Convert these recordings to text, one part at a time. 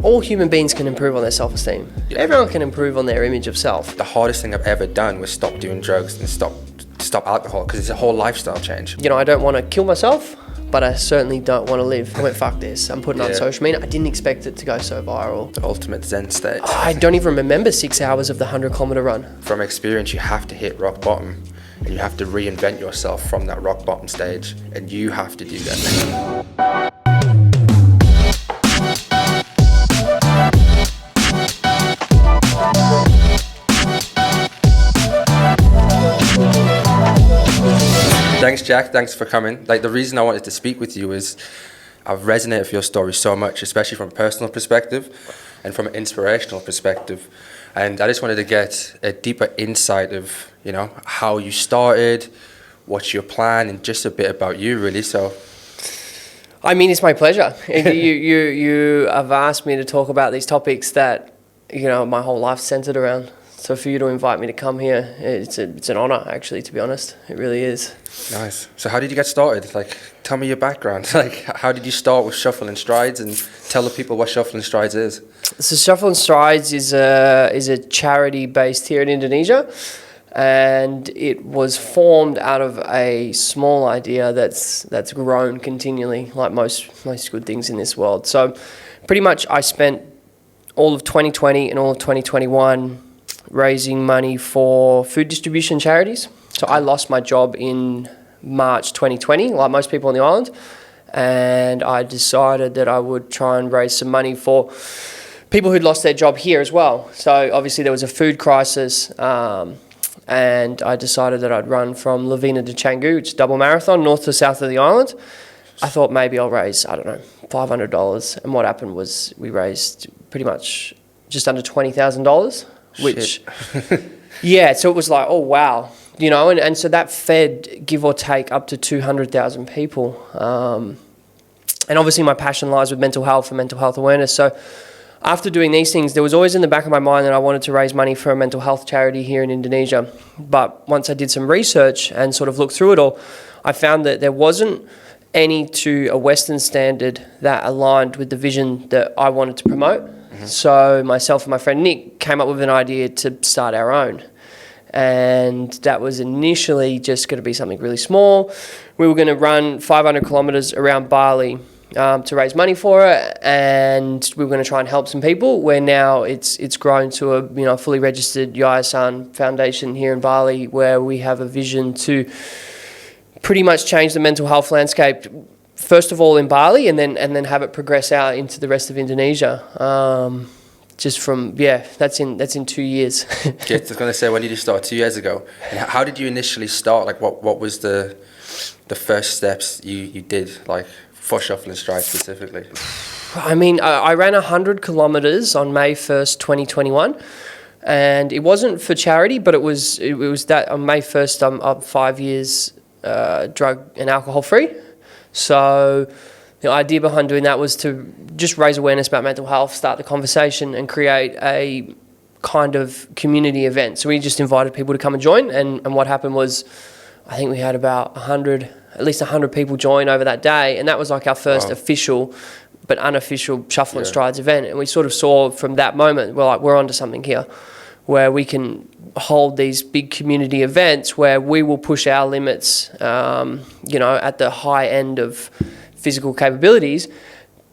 All human beings can improve on their self-esteem. Yeah. Everyone can improve on their image of self. The hardest thing I've ever done was stop doing drugs and stop alcohol, because it's a whole lifestyle change. You know, I don't want to kill myself, but I certainly don't want to live. I went, fuck this. I'm putting on social media. I didn't expect it to go so viral. The ultimate Zen state. I don't even remember 6 hours of the 100-kilometer run. From experience, you have to hit rock bottom, and you have to reinvent yourself from that rock bottom stage, and you have to do that. Thanks, Jack. Thanks for coming. Like, the reason I wanted to speak with you is I've resonated with your story so much, especially from a personal perspective and from an inspirational perspective. And I just wanted to get a deeper insight of, you know, how you started, what's your plan, and just a bit about you, really. So, I mean, it's my pleasure. you have asked me to talk about these topics that, you know, my whole life's centered around. So for you to invite me to come here, it's an honor, actually, to be honest. It really is. Nice. So how did you get started? Like, tell me your background. Like, how did you start with Shuffle and Strides, and tell the people what Shuffle and Strides is? So Shuffle and Strides is a charity based here in Indonesia, and it was formed out of a small idea that's grown continually, like most good things in this world. So pretty much I spent all of 2020 and all of 2021 raising money for food distribution charities. So I lost my job in March 2020, like most people on the island, and I decided that I would try and raise some money for people who'd lost their job here as well. So obviously there was a food crisis, and I decided that I'd run from Lavina to Canggu, which is a double marathon, north to south of the island. I thought maybe I'll raise, I don't know, $500, and what happened was we raised pretty much just under $20,000. Which, yeah, so it was like, oh, wow, you know, and so that fed, give or take, up to 200,000 people. And obviously my passion lies with mental health and mental health awareness. So after doing these things, there was always in the back of my mind that I wanted to raise money for a mental health charity here in Indonesia. But once I did some research and sort of looked through it all, I found that there wasn't any to a Western standard that aligned with the vision that I wanted to promote. So myself and my friend Nick came up with an idea to start our own. And that was initially just going to be something really small. We were going to run 500 kilometers around Bali to raise money for it, and we were going to try and help some people, where now it's grown to a fully registered Yayasan Foundation here in Bali, where we have a vision to pretty much change the mental health landscape, first of all in Bali, and then have it progress out into the rest of Indonesia. That's in 2 years. Yeah, I was going to say, when did you start? 2 years ago. And how did you initially start? Like, what was the first steps you did, like, for Shuffle and Stride specifically? I mean, I ran 100 kilometers on May 1st, 2021. And it wasn't for charity, but it was that on May 1st, I'm 5 years drug and alcohol free. So the idea behind doing that was to just raise awareness about mental health, start the conversation, and create a kind of community event. So we just invited people to come and join, and what happened was, I think we had about at least 100 people join over that day, and that was like our first official but unofficial Shuffle and Strides event. And we sort of saw from that moment, we're onto something here, where we can hold these big community events where we will push our limits, at the high end of physical capabilities.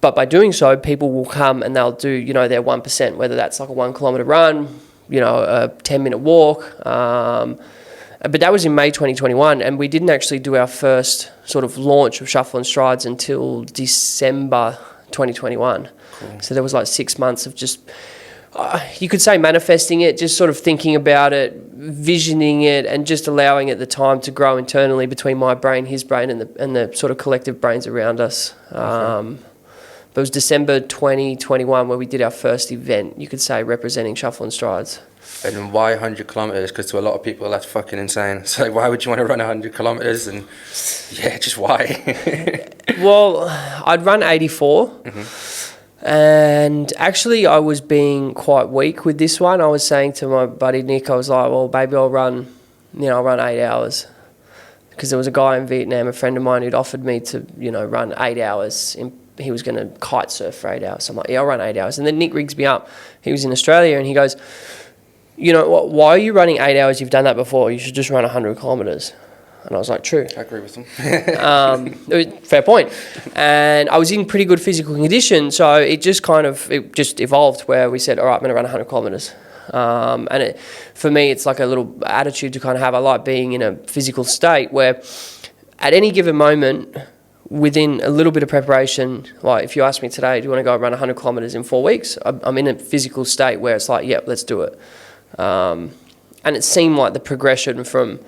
But by doing so, people will come and they'll do, their 1%, whether that's like a 1 kilometer run, a 10-minute walk. But that was in May 2021, and we didn't actually do our first sort of launch of Shuffle and Strides until December 2021. Cool. So there was like 6 months of just, you could say manifesting it, just sort of thinking about it, visioning it, and just allowing it the time to grow internally between my brain, his brain, and the sort of collective brains around us. Okay. But it was December 2021 where we did our first event, you could say, representing Shuffle and Strides. And then why 100 kilometers? Because to a lot of people, that's fucking insane. So like, why would you want to run 100 kilometers? And yeah, just why? Well, I'd run 84. Mm-hmm. And actually, I was being quite weak with this one. I was saying to my buddy Nick, I was like, well, baby, I'll run 8 hours. Because there was a guy in Vietnam, a friend of mine, who'd offered me to, run 8 hours in he was going to kite surf for 8 hours. So I'm like, yeah, I'll run 8 hours. And then Nick rigs me up. He was in Australia, and he goes, you know what, why are you running 8 hours? You've done that before. You should just run 100 kilometers. And I was like, true. I agree with him. Fair point. And I was in pretty good physical condition, so it just evolved where we said, all right, I'm going to run 100 kilometers. And for me, it's like a little attitude to kind of have. I like being in a physical state where at any given moment, within a little bit of preparation, like if you ask me today, do you want to go run 100 kilometers in 4 weeks? I'm in a physical state where it's like, yep, let's do it. And it seemed like the progression from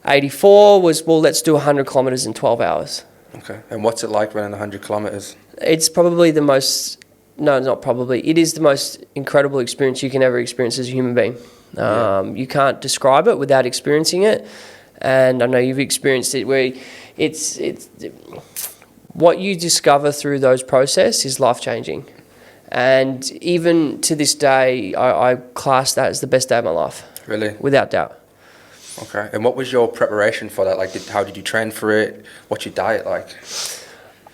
84 was, well, let's do 100 kilometers in 12 hours. Okay. And what's it like running 100 kilometers? It's probably the most, no, not probably, it is the most incredible experience you can ever experience as a human being. You can't describe it without experiencing it. And I know you've experienced it, where it's what you discover through those processes is life-changing. And even to this day, I class that as the best day of my life. Really? Without doubt. Okay. And what was your preparation for that? Like, how did you train for it? What's your diet like?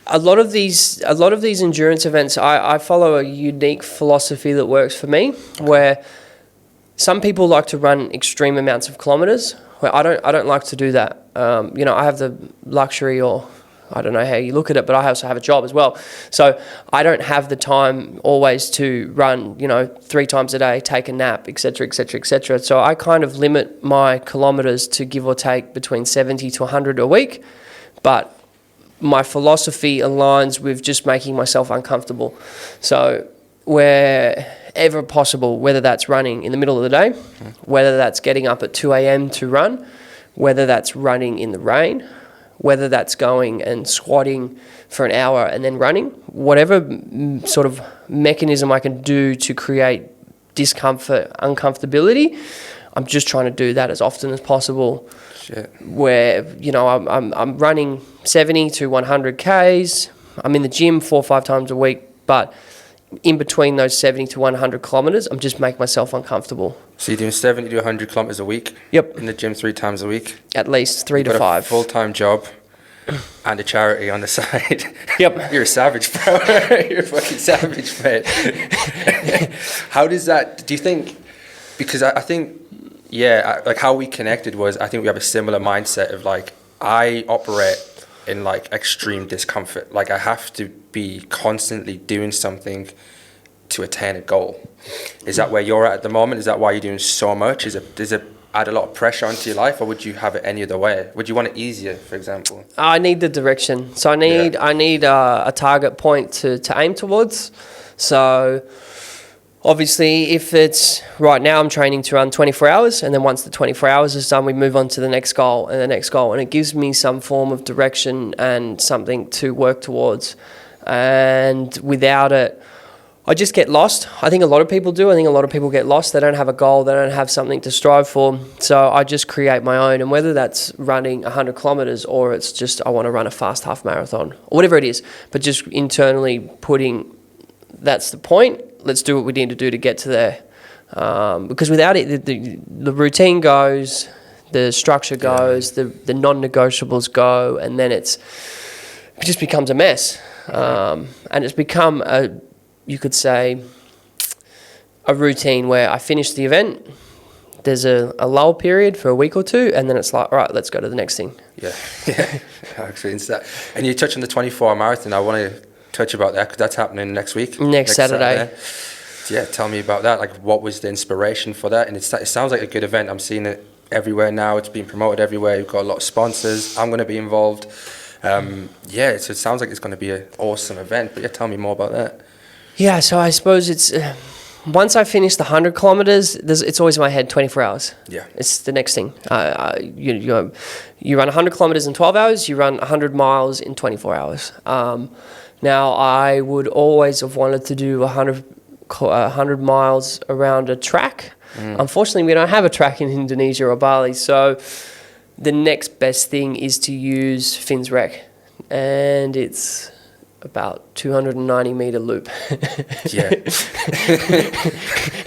A lot of these endurance events, I follow a unique philosophy that works for me, where some people like to run extreme amounts of kilometers, where I don't like to do that. I have the luxury, or I don't know how you look at it, but I also have a job as well. So I don't have the time always to run, 3 times a day, take a nap, et cetera, et cetera, et cetera. So I kind of limit my kilometers to give or take between 70 to 100 a week. But my philosophy aligns with just making myself uncomfortable. So wherever possible, whether that's running in the middle of the day, whether that's getting up at 2 a.m. to run, whether that's running in the rain, whether that's going and squatting for an hour and then running, whatever sort of mechanism I can do to create discomfort, uncomfortability, I'm just trying to do that as often as possible. Shit. Where, I'm running 70 to 100 Ks. I'm in the gym 4 or 5 times a week, but in between those 70 to 100 kilometers, I'm just making myself uncomfortable. So you're doing 70 to 100 kilometers a week? Yep. In the gym 3 times a week? At least 3 to 5. You've got a full-time job and a charity on the side. Yep. You're a savage, bro. You're a fucking savage, mate. How does that, do you think, because I think, like how we connected was, I think we have a similar mindset of like, I operate in like extreme discomfort. Like I have to be constantly doing something to attain a goal. Is that where you're at the moment? Is that why you're doing so much? Does it add a lot of pressure onto your life, or would you have it any other way? Would you want it easier, for example? I need the direction. So I need a target point to aim towards. So obviously, if it's right now, I'm training to run 24 hours, and then once the 24 hours is done, we move on to the next goal and the next goal, and it gives me some form of direction and something to work towards. And without it, I just get lost. I think a lot of people do. I think a lot of people get lost. They don't have a goal. They don't have something to strive for. So I just create my own, and whether that's running 100 kilometers or it's just I want to run a fast half marathon or whatever it is, but just internally putting, that's the point. Let's do what we need to do to get to there. Because without it, the routine goes, the structure goes, the non-negotiables go, and then it just becomes a mess. And it's become you could say, a routine where I finish the event, there's a lull period for a week or two, and then it's like, all right, let's go to the next thing. Yeah. Actually, it's that. And you touched on the 24-hour marathon. I want to touch about that because that's happening next week. Next Saturday. Yeah, tell me about that. Like, what was the inspiration for that? And it sounds like a good event. I'm seeing it everywhere now. It's being promoted everywhere. You've got a lot of sponsors. I'm going to be involved. So it sounds like it's going to be an awesome event. But tell me more about that. Yeah, so I suppose it's once I finish the 100 kilometers, it's always in my head 24 hours. Yeah, it's the next thing. You run 100 kilometers in 12 hours. You run 100 miles in 24 hours. Now I would always have wanted to do 100 miles around a track. Unfortunately, we don't have a track in Indonesia or Bali, so the next best thing is to use Finn's Rec, and it's about 290 meter loop. Yeah.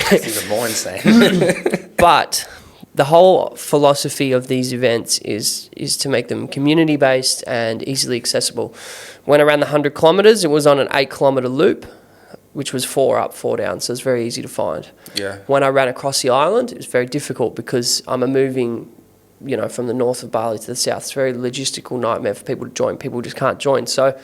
That's even more insane. But the whole philosophy of these events is to make them community based and easily accessible. When I ran the 100 kilometres, it was on an 8-kilometre loop, which was 4 up, 4 down, so it's very easy to find. Yeah. When I ran across the island, it was very difficult because I'm moving, from the north of Bali to the south. It's a very logistical nightmare for people to join. People just can't join. So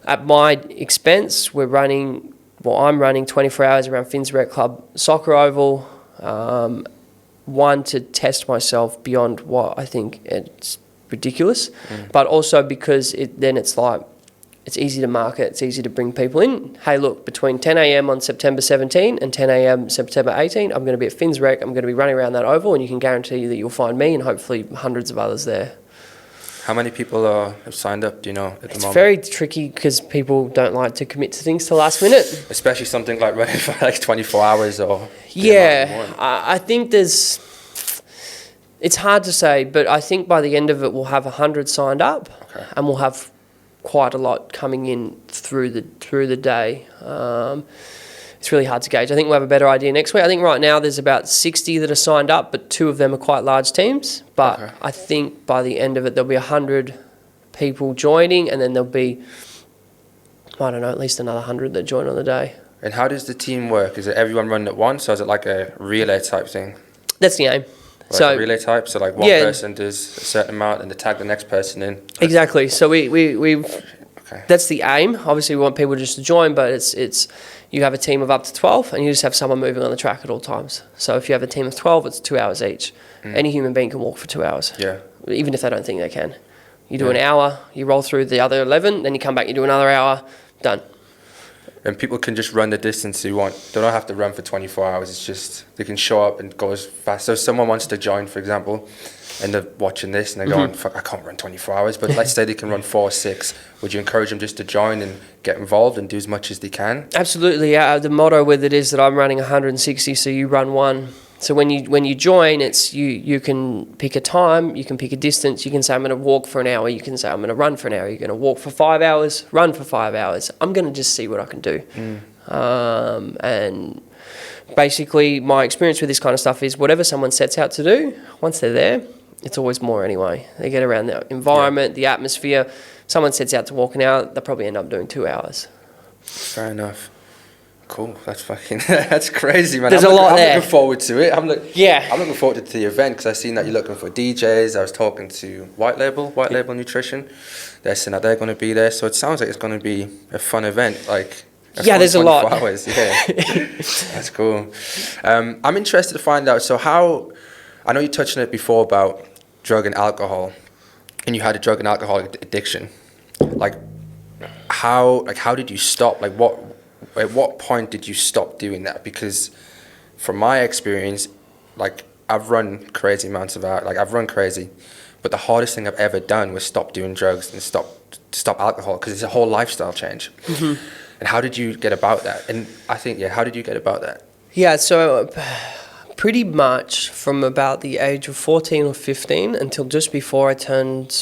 at my expense, I'm running 24 hours around Finsbury Club Soccer Oval. One, to test myself beyond what I think it's ridiculous, but also because it's easy to market, it's easy to bring people in. Hey, look, between 10 a.m. on September 17 and 10 a.m. September 18, I'm going to be at Finsrec. I'm going to be running around that oval, and you can guarantee that you'll find me and hopefully hundreds of others there. How many people have signed up, do you know, at the moment? It's very tricky because people don't like to commit to things to last minute. Especially something like running for like 24 hours or... Yeah, I think it's hard to say, but I think by the end of it, we'll have 100 signed up, and we'll have quite a lot coming in through the day. It's really hard to gauge. I think we'll have a better idea next week. I think right now there's about 60 that are signed up, but 2 of them are quite large teams. But I think by the end of it, there'll be 100 people joining, and then there'll be, I don't know, at least another 100 that join on the day. And how does the team work? Is it everyone running at once, or is it like a relay type thing? That's the aim. Like a relay type, so like one person does a certain amount and they tag the next person in. Exactly. So we've that's the aim. Obviously, we want people just to join, but it's you have a team of up to 12, and you just have someone moving on the track at all times. So if you have a team of 12, it's 2 hours each. Any human being can walk for 2 hours. Yeah. Even if they don't think they can. You do an hour, you roll through the other 11, then you come back, you do another hour, done. And people can just run the distance they want. They don't have to run for 24 hours. It's just they can show up and go as fast. So if someone wants to join, for example, and they're watching this and they're going, fuck, I can't run 24 hours. But let's say they can run 4 or 6. Would you encourage them just to join and get involved and do as much as they can? Absolutely. Yeah. The motto with it is that I'm running 160, so you run 1. So when you join, it's you can pick a time, you can pick a distance, you can say I'm going to walk for an hour, you can say I'm going to run for an hour, you're going to walk for 5 hours, run for 5 hours. I'm going to just see what I can do. And basically my experience with this kind of stuff is whatever someone sets out to do, once they're there, it's always more anyway. They get around the environment, the atmosphere. Someone sets out to walk an hour, they'll probably end up doing 2 hours. Fair enough. Cool, that's crazy, man. There's a lot there. I'm looking forward to it. I'm looking forward to the event because I've seen that you're looking for DJs. I was talking to White Label Nutrition. They're saying that they're going to be there, so it sounds like it's going to be a fun event. There's a lot. Hours. Yeah, that's cool. I'm interested to find out. So I know you touched on it before about drug and alcohol, and you had a drug and alcohol addiction. How did you stop? At what point did you stop doing that? Because from my experience, I've run crazy amounts of hours. I've run crazy, but the hardest thing I've ever done was stop doing drugs and stop alcohol because it's a whole lifestyle change. And how did you get about that? And I think, how did you get about that? Yeah, so pretty much from about the age of 14 or 15 until just before I turned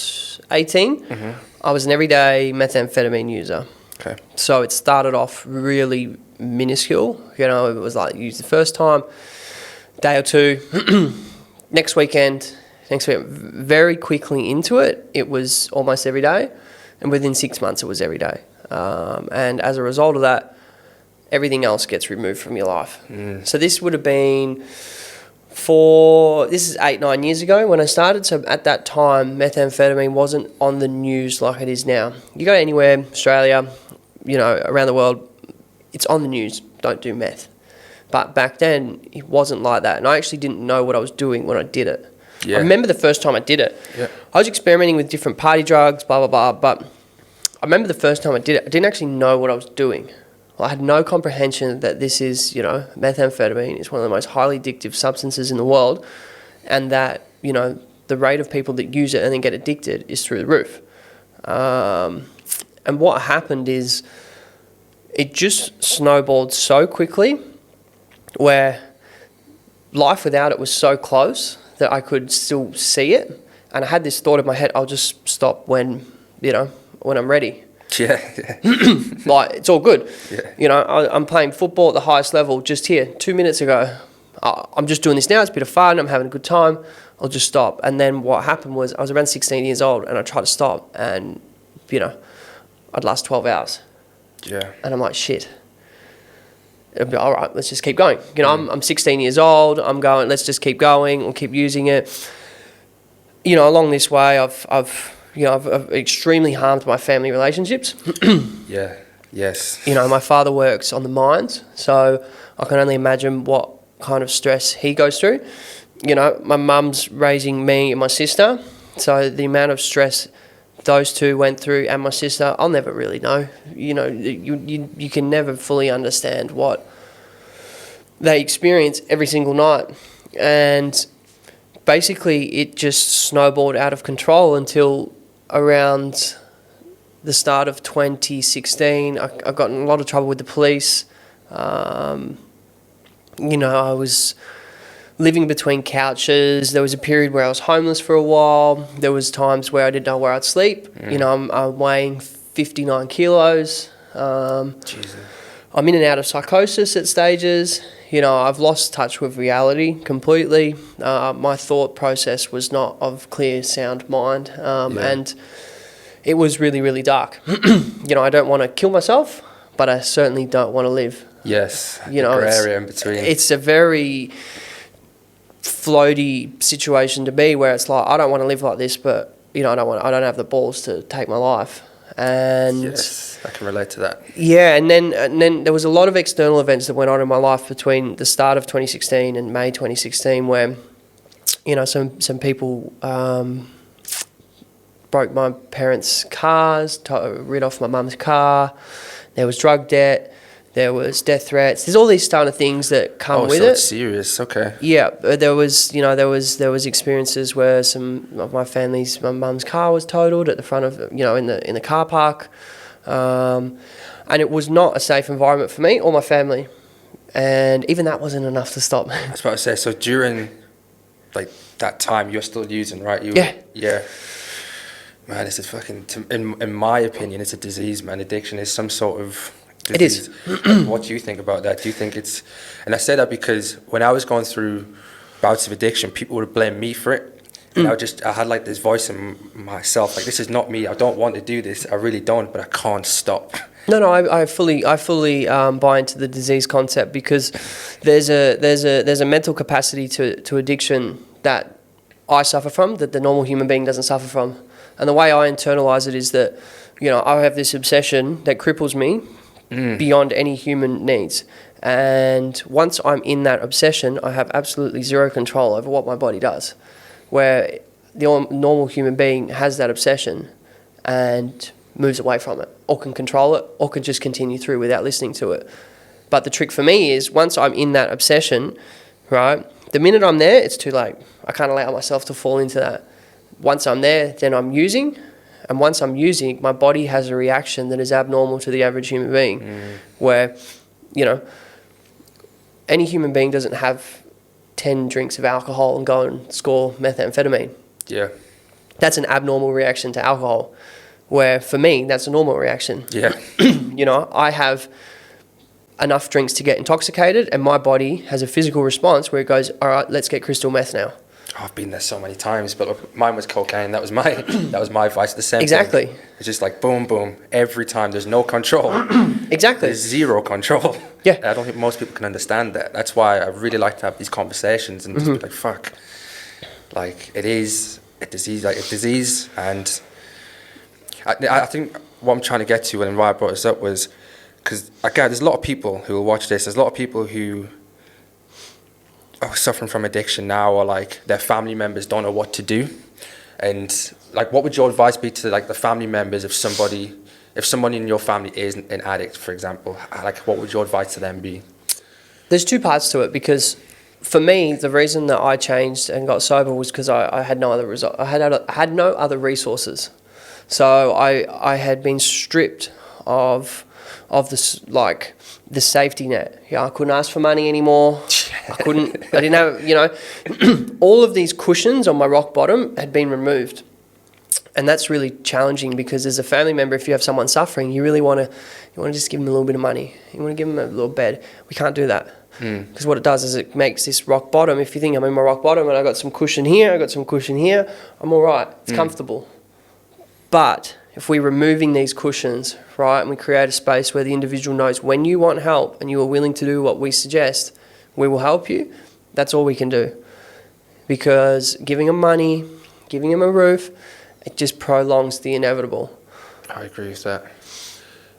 18, I was an everyday methamphetamine user. Okay. So it started off really minuscule. It was use the first time, day or two, next week, very quickly into it, it was almost every day. And within 6 months, it was every day. And as a result of that, everything else gets removed from your life. So this would have been this is 8-9 years ago when I started. So at that time, methamphetamine wasn't on the news like it is now. You go anywhere, Australia, around the world, it's on the news, don't do meth. But back then, it wasn't like that. And I actually didn't know what I was doing when I did it. Yeah. I remember the first time I did it. Yeah. I was experimenting with different party drugs, blah, blah, blah. But I remember the first time I did it, I didn't actually know what I was doing. I had no comprehension that this is, methamphetamine is one of the most highly addictive substances in the world, and that, the rate of people that use it and then get addicted is through the roof. And what happened is it just snowballed so quickly where life without it was so close that I could still see it. And I had this thought in my head, I'll just stop when I'm ready. Yeah. It's all good. Yeah. I'm playing football at the highest level just here 2 minutes ago. I'm just doing this now. It's a bit of fun. I'm having a good time. I'll just stop. And then what happened was I was around 16 years old and I tried to stop and, you know, I'd last 12 hours. Yeah. And I'm like, shit. It'd be, all right, let's just keep going. You know, I'm 16 years old. I'm going, let's just keep going. We'll keep using it. You know, along this way, I've extremely harmed my family relationships. Yeah. Yes. You know, my father works on the mines, so I can only imagine what kind of stress he goes through. You know, my mum's raising me and my sister, so the amount of stress those two went through and my sister, I'll never really know. You know, you can never fully understand what they experience every single night. And basically it just snowballed out of control until around the start of 2016. I got in a lot of trouble with the police. You know, I was living between couches. There was a period where I was homeless for a while. There was times where I didn't know where I'd sleep. You know, I'm weighing 59 kilos. Jesus. I'm in and out of psychosis at stages. You know, I've lost touch with reality completely. My thought process was not of clear, sound mind. And it was really, really dark. You know, I don't want to kill myself, but I certainly don't want to live. Yes. You know, the grey area in between. It's a very floaty situation to be where it's like, I don't want to live like this, but you know, I don't have the balls to take my life. And yes, I can relate to that. Yeah, and then there was a lot of external events that went on in my life between the start of 2016 and May 2016 where, you know, some people broke my parents' cars, rid off my mum's car. There was drug debt. There was death threats. There's all these kind of things that come with it. Oh, so it's serious. Okay. Yeah, there was experiences where some of my mum's car was totaled at the front of, you know, in the car park, and it was not a safe environment for me or my family, and even that wasn't enough to stop me. I was about to say. So during, like that time, you're still using, right? Yeah. Man, it's a fucking. In my opinion, it's a disease. Man, addiction is some sort of. It is. What do you think about that? Do you think it's... And I say that because when I was going through bouts of addiction, people would blame me for it. And I had like this voice in myself, like, this is not me. I don't want to do this. I really don't, but I can't stop. No, I fully buy into the disease concept because there's a mental capacity to addiction that I suffer from, that the normal human being doesn't suffer from. And the way I internalize it is that, you know, I have this obsession that cripples me beyond any human needs. And once I'm in that obsession, I have absolutely zero control over what my body does. Where the normal human being has that obsession and moves away from it, or can control it, or can just continue through without listening to it. But the trick for me is once I'm in that obsession, right, the minute I'm there, it's too late. I can't allow myself to fall into that. Once I'm there, then I'm using. And once I'm using, my body has a reaction that is abnormal to the average human being, where, you know, any human being doesn't have 10 drinks of alcohol and go and score methamphetamine. Yeah. That's an abnormal reaction to alcohol, where for me, that's a normal reaction. Yeah. You know, I have enough drinks to get intoxicated and my body has a physical response where it goes, all right, let's get crystal meth now. Oh, I've been there so many times, but look, mine was cocaine. That was my advice. The same Exactly. thing. It's just like boom, boom, every time. There's no control. Exactly. There's zero control. Yeah. And I don't think most people can understand that. That's why I really like to have these conversations and just be like, fuck. Like, it is a disease. And I think what I'm trying to get to and why I brought this up was because, again, there's a lot of people who will watch this. There's a lot of people who are suffering from addiction now, or like their family members don't know what to do. And like, what would your advice be to like the family members if someone in your family is an addict, for example? Like, what would your advice to them be? There's two parts to it, because for me, the reason that I changed and got sober was because I had no other result. I had no other resources. So I had been stripped of this, like, the safety net. Yeah, I couldn't ask for money anymore. I didn't have, you know, all of these cushions on my rock bottom had been removed. And that's really challenging because as a family member, if you have someone suffering, you really want to just give them a little bit of money. You want to give them a little bed. We can't do that. Because what it does is it makes this rock bottom. If you think I'm in my rock bottom and I got some cushion here, I got some cushion here, I'm all right. It's comfortable. But if we're removing these cushions, right, and we create a space where the individual knows when you want help and you are willing to do what we suggest, we will help you. That's all we can do. Because giving them money, giving them a roof, it just prolongs the inevitable. I agree with that.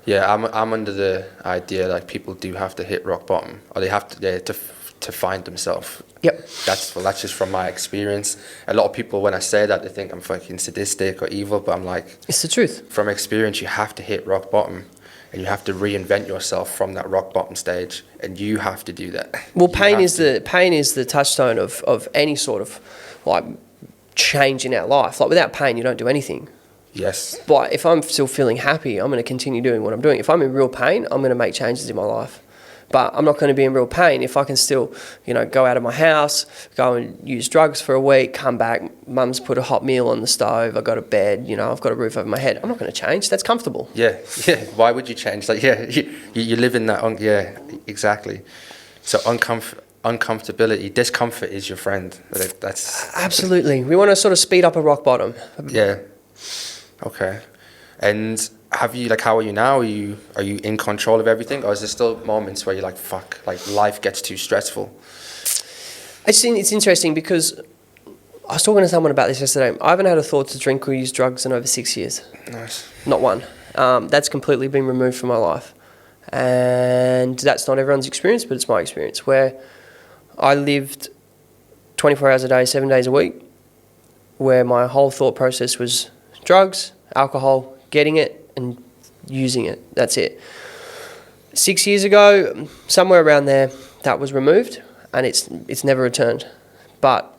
Yeah, I'm under the idea like people do have to hit rock bottom, or they have to find themselves. Yep. That's just from my experience. A lot of people, when I say that, they think I'm fucking sadistic or evil, but I'm like, it's the truth. From experience, you have to hit rock bottom, and you have to reinvent yourself from that rock bottom stage, and you have to do that. Well, pain is the touchstone of any sort of like change in our life. Like without pain, you don't do anything. Yes. But if I'm still feeling happy, I'm going to continue doing what I'm doing. If I'm in real pain, I'm going to make changes in my life. But I'm not going to be in real pain if I can still, go out of my house, go and use drugs for a week, come back, mum's put a hot meal on the stove, I've got a bed, I've got a roof over my head. I'm not going to change. That's comfortable. Yeah. Why would you change? Like, you live in that. Yeah, exactly. So uncomfortability, discomfort is your friend. That's absolutely. We want to sort of speed up a rock bottom. Yeah. Okay. And have you, how are you now? Are you in control of everything, or is there still moments where you're like, fuck, like life gets too stressful? It's interesting because I was talking to someone about this yesterday. I haven't had a thought to drink or use drugs in over 6 years. Nice. Not one. That's completely been removed from my life. And that's not everyone's experience, but it's my experience, where I lived 24 hours a day, 7 days a week, where my whole thought process was drugs, alcohol, getting it and using it. That's it. 6 years ago, somewhere around there, that was removed and it's never returned. But,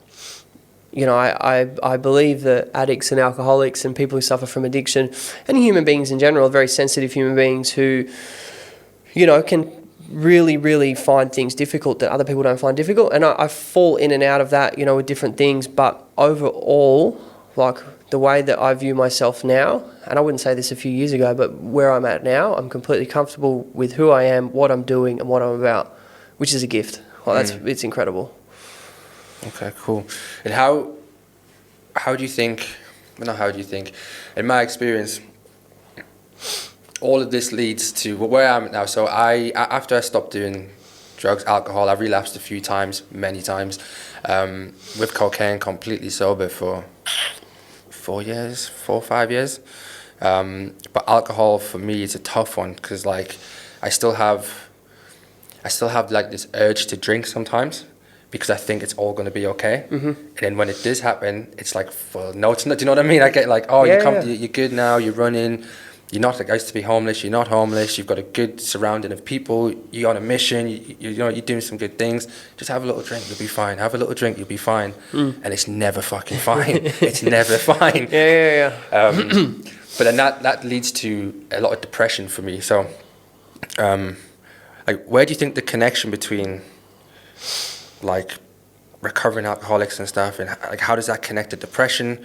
I believe that addicts and alcoholics and people who suffer from addiction and human beings in general, very sensitive human beings who, can really, really find things difficult that other people don't find difficult. And I fall in and out of that, with different things. But overall, like the way that I view myself now, and I wouldn't say this a few years ago, but where I'm at now, I'm completely comfortable with who I am, what I'm doing, and what I'm about, which is a gift. Well, it's incredible. Okay, cool. And how do you think, well, not how do you think, in my experience, all of this leads to where I'm at now. So after I stopped doing drugs, alcohol, I relapsed a few times, many times, with cocaine, completely sober for 4 or 5 years. But alcohol for me is a tough one because I still have like this urge to drink sometimes because I think it's all going to be okay. Mm-hmm. And then when it does happen, it's like, well, no, it's not. Do you know what I mean? I get like, oh, you're good now, you're running. You're not like I used to be homeless. You're not homeless. You've got a good surrounding of people. You're on a mission. You're doing some good things. Just have a little drink. You'll be fine. Have a little drink. You'll be fine. And it's never fucking fine. It's never fine. Yeah. But then that leads to a lot of depression for me. So, where do you think the connection between recovering alcoholics and stuff, and how does that connect to depression?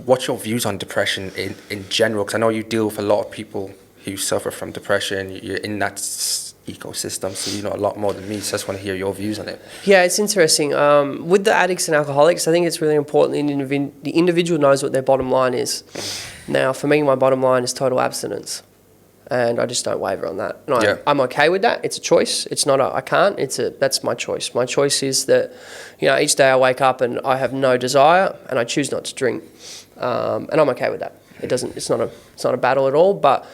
What's your views on depression in general? Because I know you deal with a lot of people who suffer from depression. You're in that ecosystem, so you know a lot more than me. So I just want to hear your views on it. Yeah, it's interesting. With the addicts and alcoholics, I think it's really important the individual knows what their bottom line is. Now, for me, my bottom line is total abstinence. And I just don't waver on that. And I'm okay with that. It's a choice. It's not I can't. That's my choice. My choice is that, each day I wake up and I have no desire and I choose not to drink. And I'm okay with that. It's not a battle at all, but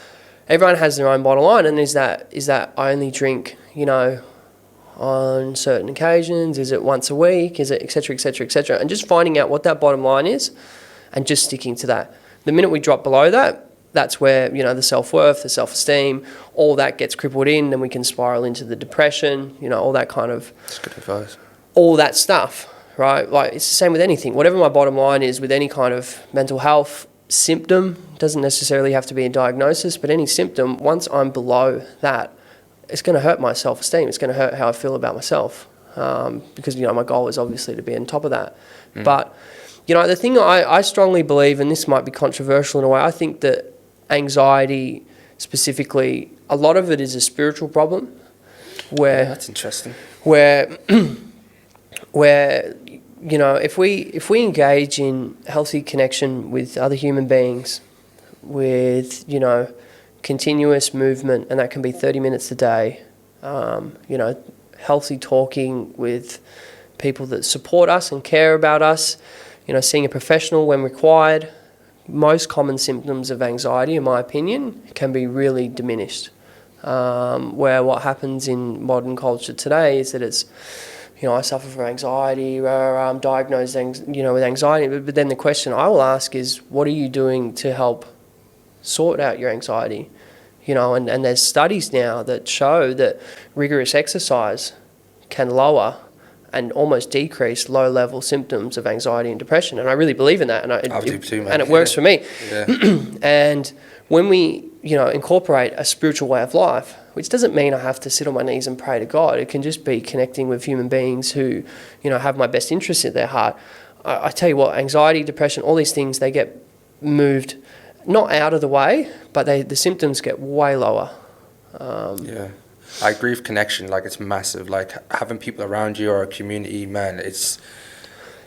everyone has their own bottom line. And is that I only drink, on certain occasions? Is it once a week? Is it et cetera, et cetera, et cetera? And just finding out what that bottom line is and just sticking to that. The minute we drop below that, that's where, the self-worth, the self-esteem, all that gets crippled in, then we can spiral into the depression, all that kind of... That's good advice. All that stuff, right? Like, it's the same with anything. Whatever my bottom line is with any kind of mental health symptom, doesn't necessarily have to be a diagnosis, but any symptom, once I'm below that, it's going to hurt my self-esteem. It's going to hurt how I feel about myself because, my goal is obviously to be on top of that. But The thing I strongly believe, and this might be controversial in a way, I think that anxiety specifically, a lot of it is a spiritual problem. Where that's interesting. Where if we engage in healthy connection with other human beings, with continuous movement, and that can be 30 minutes a day, healthy talking with people that support us and care about us, seeing a professional when required, most common symptoms of anxiety, in my opinion, can be really diminished. Where what happens in modern culture today is that it's, I suffer from anxiety, I'm diagnosed with anxiety, but then the question I will ask is, what are you doing to help sort out your anxiety? And there's studies now that show that rigorous exercise can lower and almost decrease low-level symptoms of anxiety and depression. And I really believe in that. And I do too, man. And it works for me. Yeah. And when we, incorporate a spiritual way of life, which doesn't mean I have to sit on my knees and pray to God. It can just be connecting with human beings who, have my best interests at their heart. I tell you what, anxiety, depression, all these things, they get moved, not out of the way, but the symptoms get way lower. Yeah. I agree with connection, like it's massive. Like having people around you or a community, man, it's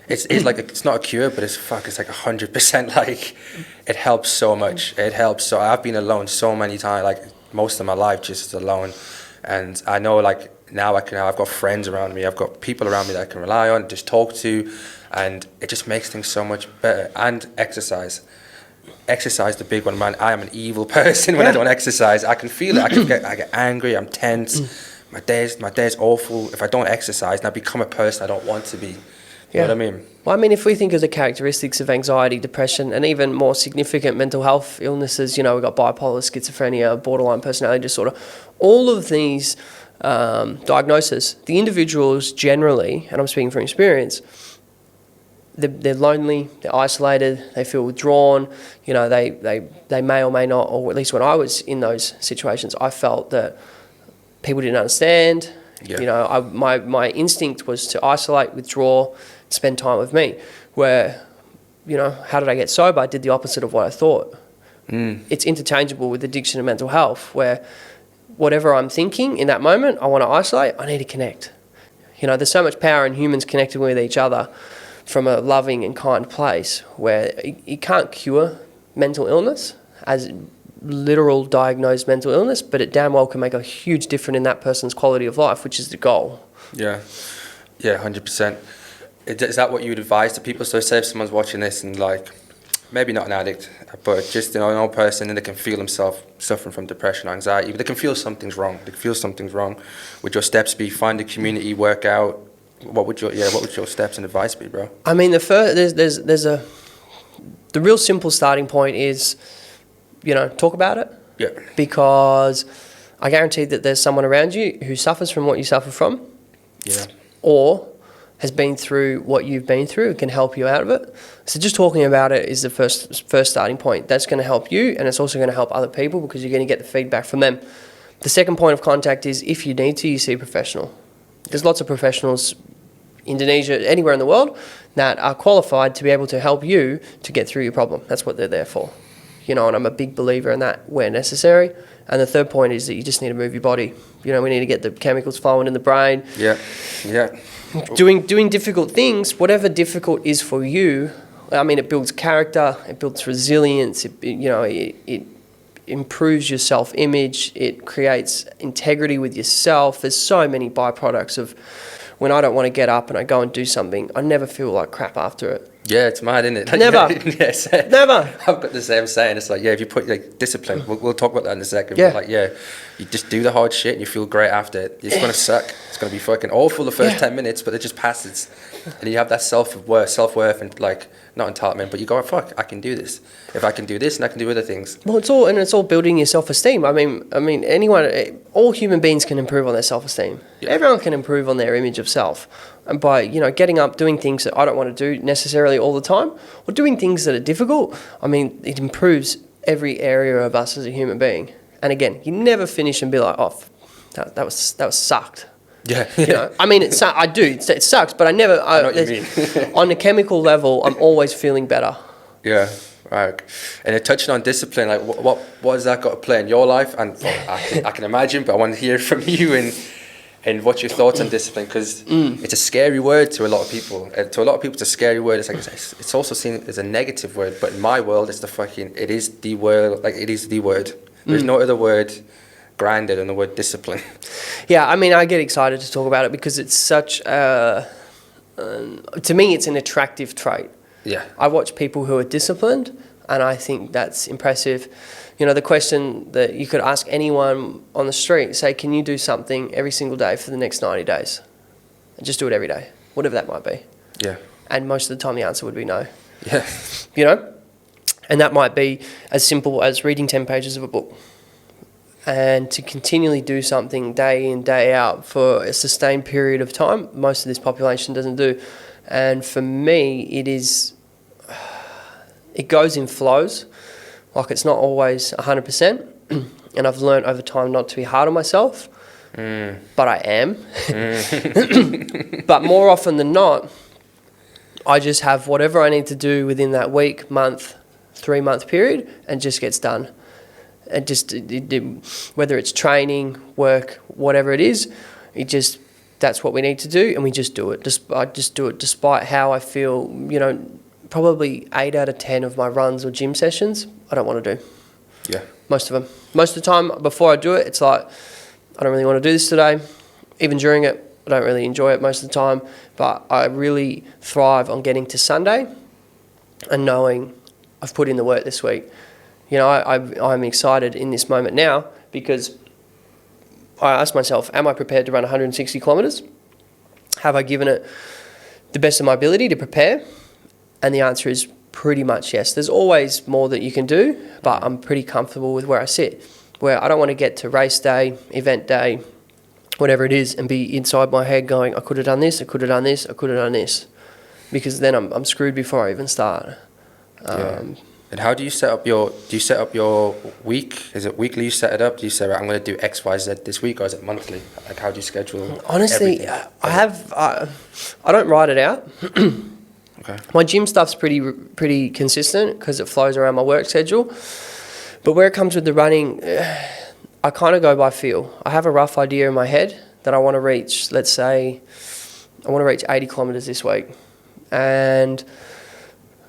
like it's not a cure, but it's like 100%. Like it helps so much. It helps. So I've been alone so many times, like most of my life just alone, and I know like now I've got friends around me. I've got people around me that I can rely on, just talk to, and it just makes things so much better. And exercise, the big one, man. I am an evil person when I don't exercise. I can feel it. I get angry. I'm tense. My day's awful. If I don't exercise, and I become a person I don't want to be. You know what I mean? Well, I mean, if we think of the characteristics of anxiety, depression, and even more significant mental health illnesses, we've got bipolar, schizophrenia, borderline personality disorder, all of these diagnoses, the individuals generally, and I'm speaking from experience, they're lonely, they're isolated, they feel withdrawn, they may or may not, or at least when I was in those situations, I felt that people didn't understand. Yeah. My instinct was to isolate, withdraw, spend time with me. Where, how did I get sober? I did the opposite of what I thought. It's interchangeable with addiction and mental health, where whatever I'm thinking in that moment, I want to isolate, I need to connect. There's so much power in humans connecting with each other from a loving and kind place, where you can't cure mental illness as literal diagnosed mental illness, but it damn well can make a huge difference in that person's quality of life, which is the goal. Yeah, 100%. Is that what you would advise to people? So say if someone's watching this and like, maybe not an addict, but just an old person, and they can feel themselves suffering from depression, anxiety, but they can feel something's wrong. Would your steps be find a community, work out? What would your steps and advice be, bro? I mean, the real simple starting point is, talk about it. Yeah. Because I guarantee that there's someone around you who suffers from what you suffer from. Yeah. Or has been through what you've been through and can help you out of it. So just talking about it is the first starting point. That's going to help you, and it's also going to help other people because you're going to get the feedback from them. The second point of contact is, if you need to, you see a professional. There's lots of professionals, Indonesia, anywhere in the world, that are qualified to be able to help you to get through your problem. That's what they're there for. And I'm a big believer in that where necessary. And the third point is that you just need to move your body. We need to get the chemicals flowing in the brain. Yeah. Doing difficult things, whatever difficult is for you, I mean, it builds character, it builds resilience, it improves your self-image, it creates integrity with yourself. There's so many byproducts of when I don't want to get up and I go and do something, I never feel like crap after it. Yeah, it's mad, isn't it? Never. Yes. Never. I've got the same saying. It's like, if you put discipline, we'll talk about that in a second. Yeah. But you just do the hard shit and you feel great after it. It's going to suck. It's going to be fucking awful the first 10 minutes, but it just passes. And you have that self-worth and not entitlement, but you go, fuck, I can do this. If I can do this, and I can do other things. Well, it's all building your self-esteem. I mean, all human beings can improve on their self-esteem. Yeah. Everyone can improve on their image of self. And by, getting up, doing things that I don't want to do necessarily all the time, or doing things that are difficult, it improves every area of us as a human being. And again, you never finish and be like, oh, that was sucked. Yeah. You know, I mean, I do. It sucks, but I never. I know what you mean. On a chemical level, I'm always feeling better. Yeah, right. And touching on discipline, like what has that got to play in your life? And I can imagine, but I want to hear from you and what's your thoughts on discipline, because it's a scary word to a lot of people. To a lot of people, it's a scary word. It's like it's also seen as a negative word, but in my world, it is the word. Like, it is the word. There's no other word grander than the word discipline. Yeah, I mean, I get excited to talk about it because it's such to me, it's an attractive trait. Yeah. I watch people who are disciplined, and I think that's impressive. You know, the question that you could ask anyone on the street, say, can you do something every single day for the next 90 days? And just do it every day, whatever that might be. Yeah. And most of the time the answer would be no. Yeah. You know? And that might be as simple as reading 10 pages of a book. And to continually do something day in, day out for a sustained period of time, most of this population doesn't do. And for me, it goes in flows. Like, it's not always 100%. And I've learned over time not to be hard on myself. But I am. But more often than not, I just have whatever I need to do within that week, month, 3-month period, and just gets done. And whether it's training, work, whatever it is, that's what we need to do, and we just do it. I just do it despite how I feel. You know, probably 8 out of 10 of my runs or gym sessions, I don't want to do. Yeah. Most of them. Most of the time, before I do it, it's like, I don't really want to do this today. Even during it, I don't really enjoy it most of the time. But I really thrive on getting to Sunday and knowing I've put in the work this week. You know, I'm excited in this moment now because I ask myself, am I prepared to run 160 kilometres? Have I given it the best of my ability to prepare? And the answer is pretty much yes. There's always more that you can do, but I'm pretty comfortable with where I sit, where I don't want to get to race day, event day, whatever it is, and be inside my head going, I could have done this, I could have done this, I could have done this, because then I'm screwed before I even start. And how do you set up your week? Is it weekly you set it up? Do you say, right, I'm going to do X, Y, Z this week, or is it monthly? Like, how do you schedule? Honestly, I don't write it out. Okay. My gym stuff's pretty consistent because it flows around my work schedule. But where it comes with the running, I kind of go by feel. I have a rough idea in my head that I want to reach. Let's say I want to reach 80 kilometres this week, and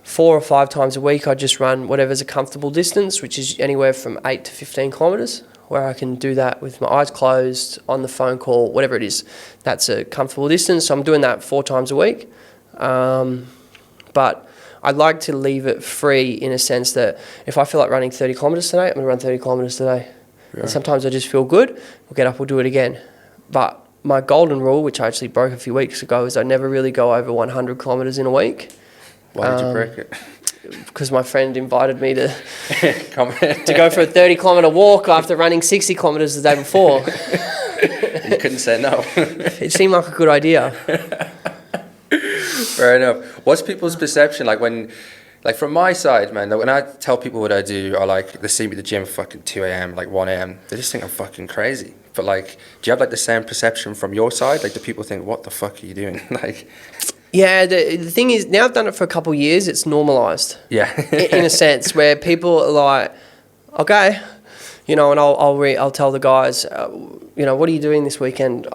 4 or 5 times a week I just run whatever's a comfortable distance, which is anywhere from 8 to 15 kilometres, where I can do that with my eyes closed, on the phone call, whatever it is. That's a comfortable distance. So I'm doing that 4 times a week. But I like to leave it free in a sense that if I feel like running 30 kilometres today, I'm going to run 30 kilometres today. Yeah. And sometimes I just feel good. We'll get up, we'll do it again. But my golden rule, which I actually broke a few weeks ago, is I never really go over 100 kilometres in a week. Why did you break it? Because my friend invited me to go for a 30-kilometre walk after running 60 kilometres the day before. You couldn't say no. It seemed like a good idea. Fair enough. What's people's perception like when, like from my side, man, when I tell people what I do, or like they see me at the gym at fucking 2 a.m, like 1 a.m, they just think I'm fucking crazy. But like, do you have like the same perception from your side? Like, do people think, what the fuck are you doing? Like, yeah, the thing is, now I've done it for a couple of years, it's normalised. Yeah. in a sense, where people are like, okay, you know, and I'll tell the guys, you know, what are you doing this weekend?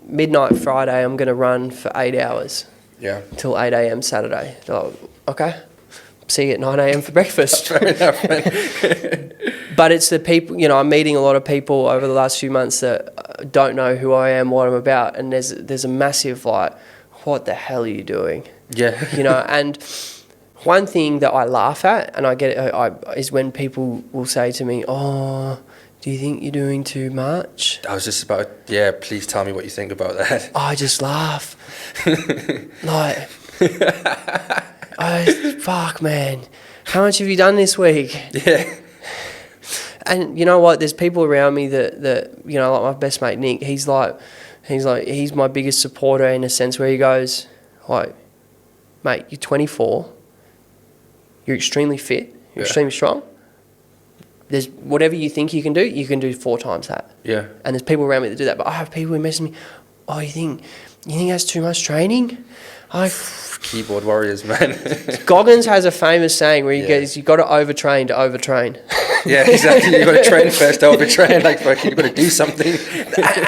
Midnight Friday, I'm going to run for 8 hours. Yeah. Till 8 a.m. Saturday. They're like, okay, see you at 9 a.m. for breakfast. Fair enough, man. But it's the people, you know, I'm meeting a lot of people over the last few months that don't know who I am, what I'm about, and there's a massive like, what the hell are you doing? Yeah. You know, and one thing that I laugh at, and I get is when people will say to me, oh, do you think you're doing too much? I was just about, yeah, please tell me what you think about that. I just laugh. Like, fuck, man. How much have you done this week? Yeah. And you know what? There's people around me that you know, like my best mate Nick. He's my biggest supporter in a sense where he goes, like, mate, you're 24. You're extremely fit. You're extremely strong. There's whatever you think you can do 4 times that. Yeah. And there's people around me that do that. But I have people who message me, oh, you think that's too much training? Keyboard warriors, man. Goggins has a famous saying where you got to overtrain to overtrain. Yeah, exactly. You got to train first to overtrain. Like, fucking, you got to do something.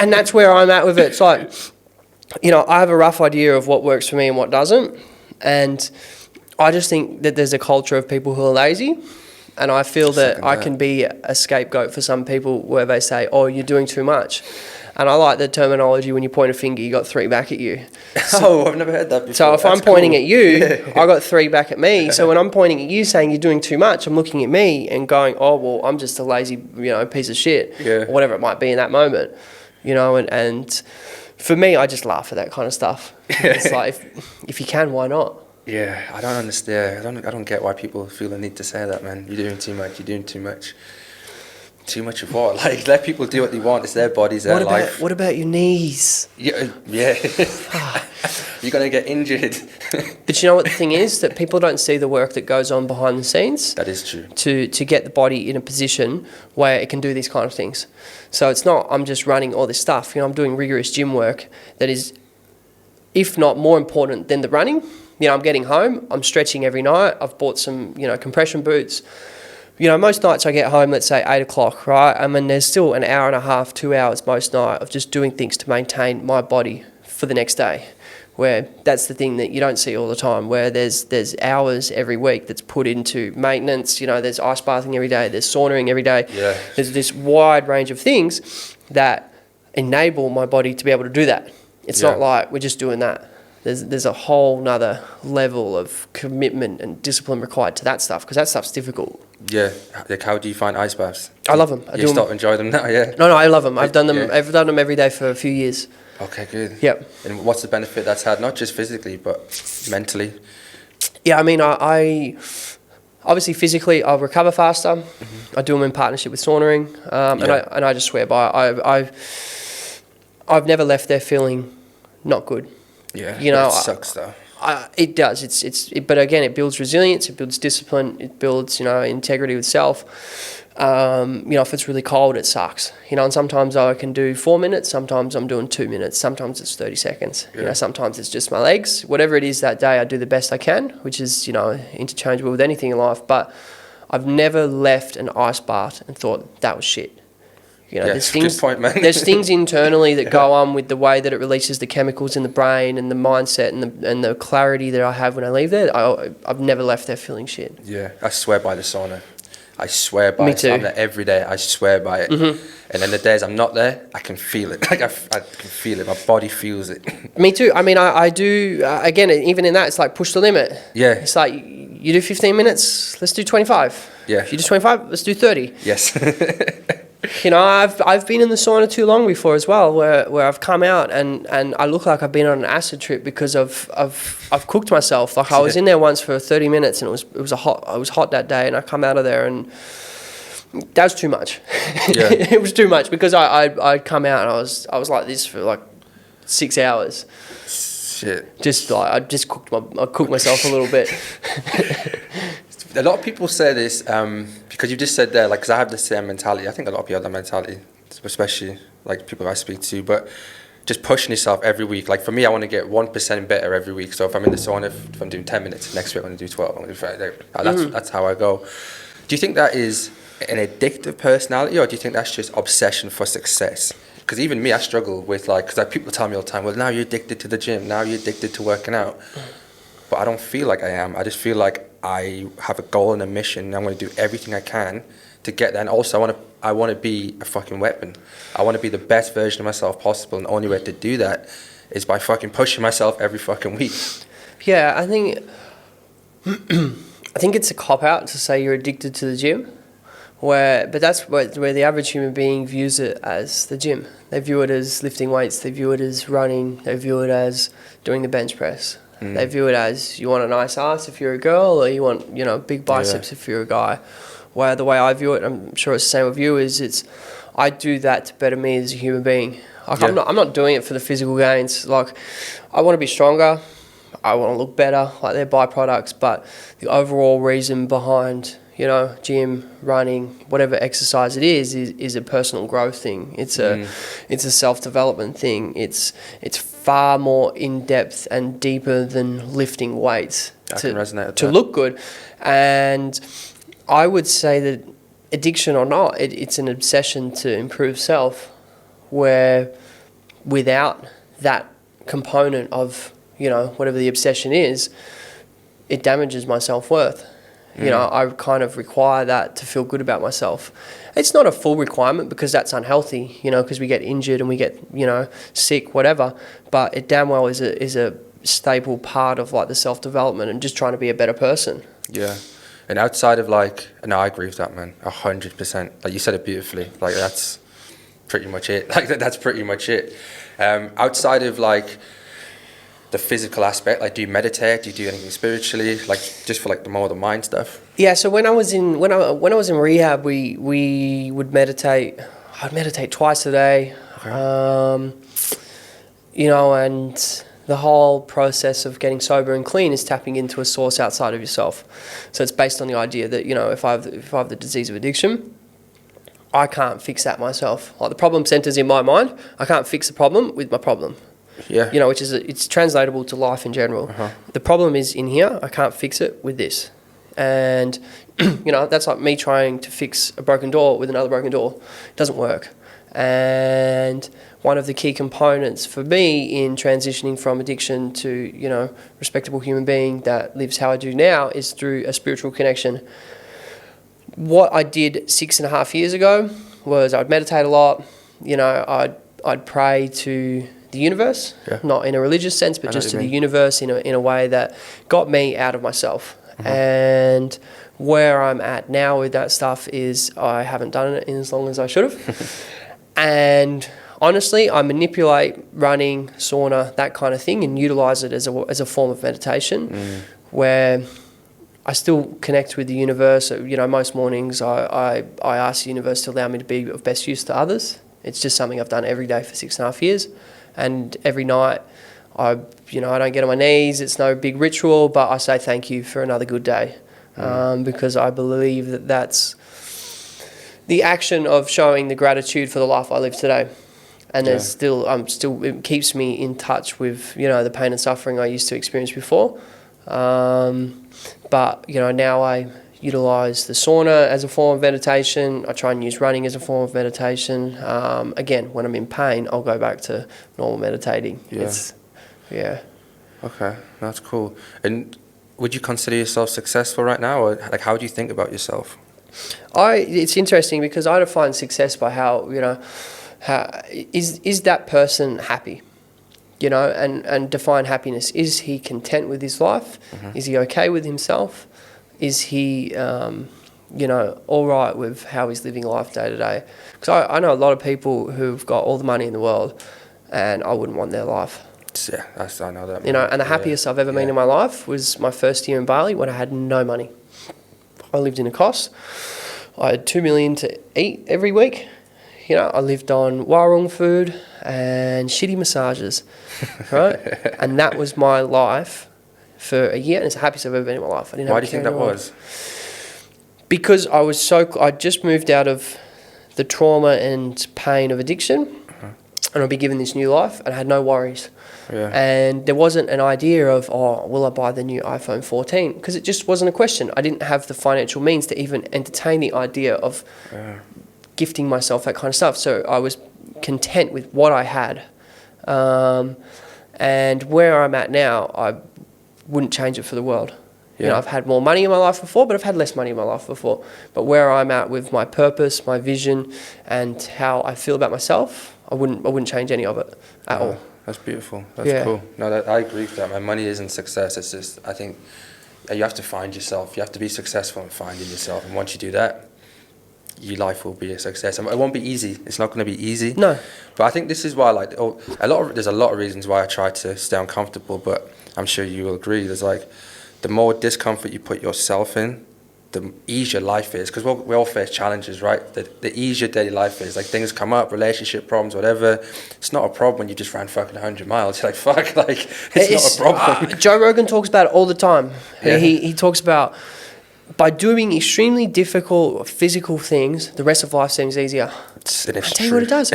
And that's where I'm at with it. It's like, you know, I have a rough idea of what works for me and what doesn't. And I just think that there's a culture of people who are lazy. And I feel that I can be a scapegoat for some people where they say, oh, you're doing too much. And I like the terminology when you point a finger, you got 3 back at you. So, I've never heard that before. So if I'm pointing at you, I got 3 back at me. So when I'm pointing at you saying you're doing too much, I'm looking at me and going, oh, well, I'm just a lazy, you know, piece of shit. Or whatever it might be in that moment. You know, and for me, I just laugh at that kind of stuff. It's like, if you can, why not? Yeah, I don't understand. I don't get why people feel the need to say that, man. You're doing too much. You're doing too much. Too much of what? Like, let people do what they want. It's their bodies, their life. What about your knees? Yeah. You're going to get injured. But you know what the thing is? That people don't see the work that goes on behind the scenes. That is true. To get the body in a position where it can do these kind of things. So it's not, I'm just running all this stuff. You know, I'm doing rigorous gym work that is, if not more important than the running. You know, I'm getting home, I'm stretching every night. I've bought some, you know, compression boots. You know, most nights I get home, let's say 8 o'clock, right? I mean, there's still an hour and a half, 2 hours most night of just doing things to maintain my body for the next day. Where that's the thing that you don't see all the time, where there's hours every week that's put into maintenance. You know, there's ice bathing every day, there's sauning every day. Yeah. There's this wide range of things that enable my body to be able to do that. It's not like we're just doing that. There's a whole nother level of commitment and discipline required to that stuff, because that stuff's difficult. Yeah, like, how do you find ice baths? I love them. You start to enjoy them now, yeah? No, I love them. I've done them. I've done them every day for a few years. Okay, good. Yep. And what's the benefit that's had, not just physically, but mentally? Yeah, I mean, I obviously physically I'll recover faster. I do them in partnership with sauntering, and I just swear by I've never left there feeling not good. Yeah, you know, it sucks though. It does. But again, it builds resilience. It builds discipline. It builds, you know, integrity with self. You know, if it's really cold, it sucks. You know, and sometimes I can do 4 minutes. Sometimes I'm doing 2 minutes. Sometimes it's 30 seconds. You know, sometimes it's just my legs. Whatever it is that day, I do the best I can, which is, you know, interchangeable with anything in life. But I've never left an ice bath and thought that was shit. You know, there's things, good point, man. There's things internally that go on with the way that it releases the chemicals in the brain and the mindset and the clarity that I have when I leave there. I've never left there feeling shit. Yeah, I swear by the sauna. I swear by Me too. it. I'm there every day. I swear by it. And then the days I'm not there, I can feel it. Like I can feel it. My body feels it. Me too. I mean, I do, again, even in that, it's like push the limit. Yeah. It's like, you do 15 minutes, let's do 25. Yeah. If you do 25, let's do 30. Yes. You know, I've been in the sauna too long before as well, where I've come out and I look like I've been on an acid trip because I've cooked myself. Like I was in there once for 30 minutes and it was hot that day, and I come out of there and that was too much. Yeah. It was too much because I'd come out and I was like this for like 6 hours. Shit. Just like I cooked myself a little bit. A lot of people say this because you just said there, like, because I have the same mentality. I think a lot of people have that mentality, especially like people I speak to. But just pushing yourself every week. Like for me, I want to get 1% better every week. So if I'm in the sauna, if I'm doing 10 minutes, next week I'm going to do 12. I'm going to do 5. That's how I go. Do you think that is an addictive personality, or do you think that's just obsession for success? Because even me, I struggle with because people tell me all the time, well, now you're addicted to the gym, now you're addicted to working out. But I don't feel like I am. I just feel like I have a goal and a mission, and I'm going to do everything I can to get there. And also, I want to be a fucking weapon. I want to be the best version of myself possible, and the only way to do that is by fucking pushing myself every fucking week. Yeah, I think it's a cop-out to say you're addicted to the gym, but that's where the average human being views it as the gym. They view it as lifting weights, they view it as running, they view it as doing the bench press. They view it as you want a nice ass if you're a girl, or you want, you know, big biceps if you're a guy. Where the way I view it, I'm sure it's the same with you, is I do that to better me as a human being. Like I'm not doing it for the physical gains. Like I want to be stronger, I want to look better, like they're byproducts, but the overall reason behind, You know, gym, running, whatever exercise it is a personal growth thing. It's a self-development thing. It's far more in depth and deeper than lifting weights to look good. And I would say that addiction or not, it's an obsession to improve self, where without that component of, you know, whatever the obsession is, it damages my self-worth. You know, I kind of require that to feel good about myself. It's not a full requirement because that's unhealthy, you know, because we get injured and we get, you know, sick, whatever. But it damn well is a staple part of like the self-development and just trying to be a better person. Yeah. And outside of like, no, I agree with that, man, 100%. Like you said it beautifully. Like that's pretty much it. Like that's pretty much it. Outside of like the physical aspect, like do you meditate? Do you do anything spiritually? Like just for like the mind stuff? Yeah. So when I was in rehab, we would meditate. I'd meditate twice a day. Okay. You know, and the whole process of getting sober and clean is tapping into a source outside of yourself. So it's based on the idea that, you know, if I have the disease of addiction, I can't fix that myself. Like the problem centers in my mind. I can't fix the problem with my problem. Yeah. You know, which is it's translatable to life in general. The problem is in here. I can't fix it with this. And, you know, that's like me trying to fix a broken door with another broken door. It doesn't work. And one of the key components for me in transitioning from addiction to, you know, respectable human being that lives how I do now is through a spiritual connection. What I did 6.5 years ago was I'd meditate a lot. You know, I'd pray to the universe, not in a religious sense, but just to the universe in a way that got me out of myself. And where I'm at now with that stuff is I haven't done it in as long as I should have. And honestly, I manipulate running, sauna, that kind of thing, and utilize it as a form of meditation, where I still connect with the universe. You know, most mornings I ask the universe to allow me to be of best use to others. It's just something I've done every day for 6.5 years. And every night, I don't get on my knees. It's no big ritual, but I say thank you for another good day, because I believe that that's the action of showing the gratitude for the life I live today. And there's it keeps me in touch with, you know, the pain and suffering I used to experience before. But, you know, now I utilize the sauna as a form of meditation. I try and use running as a form of meditation. Again, when I'm in pain, I'll go back to normal meditating. Okay, that's cool. And would you consider yourself successful right now, or like how do you think about yourself? It's interesting because I define success by how, you know, is that person happy? You know, and define happiness. Is he content with his life? Is he okay with himself? Is he, you know, all right with how he's living life day to day? Because I know a lot of people who've got all the money in the world, and I wouldn't want their life. Yeah, I know that. You know, and the happiest I've ever been in my life was my first year in Bali when I had no money. I lived in a cost. I had 2 million to eat every week. You know, I lived on warung food and shitty massages, right? And that was my life for a year, and it's the happiest I've ever been in my life. I didn't Why do you think that was? Because I just moved out of the trauma and pain of addiction, and I'd be given this new life, and I had no worries. Yeah. And there wasn't an idea of, will I buy the new iPhone 14? Because it just wasn't a question. I didn't have the financial means to even entertain the idea of gifting myself that kind of stuff. So I was content with what I had. And where I'm at now, I wouldn't change it for the world. You know, I've had more money in my life before, but I've had less money in my life before. But where I'm at with my purpose, my vision, and how I feel about myself, I wouldn't change any of it at all. That's beautiful. That's cool. No, I agree with that. My money isn't success. It's just, I think you have to find yourself. You have to be successful in finding yourself. And once you do that, your life will be a success. And it won't be easy. It's not going to be easy. No. But I think this is why, there's a lot of reasons why I try to stay uncomfortable. But I'm sure you will agree. There's the more discomfort you put yourself in, the easier life is, because we all face challenges, right? The easier daily life is. Like, things come up, relationship problems, whatever. It's not a problem when you just ran fucking 100 miles. You're like, fuck, it's not a problem. Joe Rogan talks about it all the time. Yeah. He talks about by doing extremely difficult physical things, the rest of life seems easier. I tell you what it does.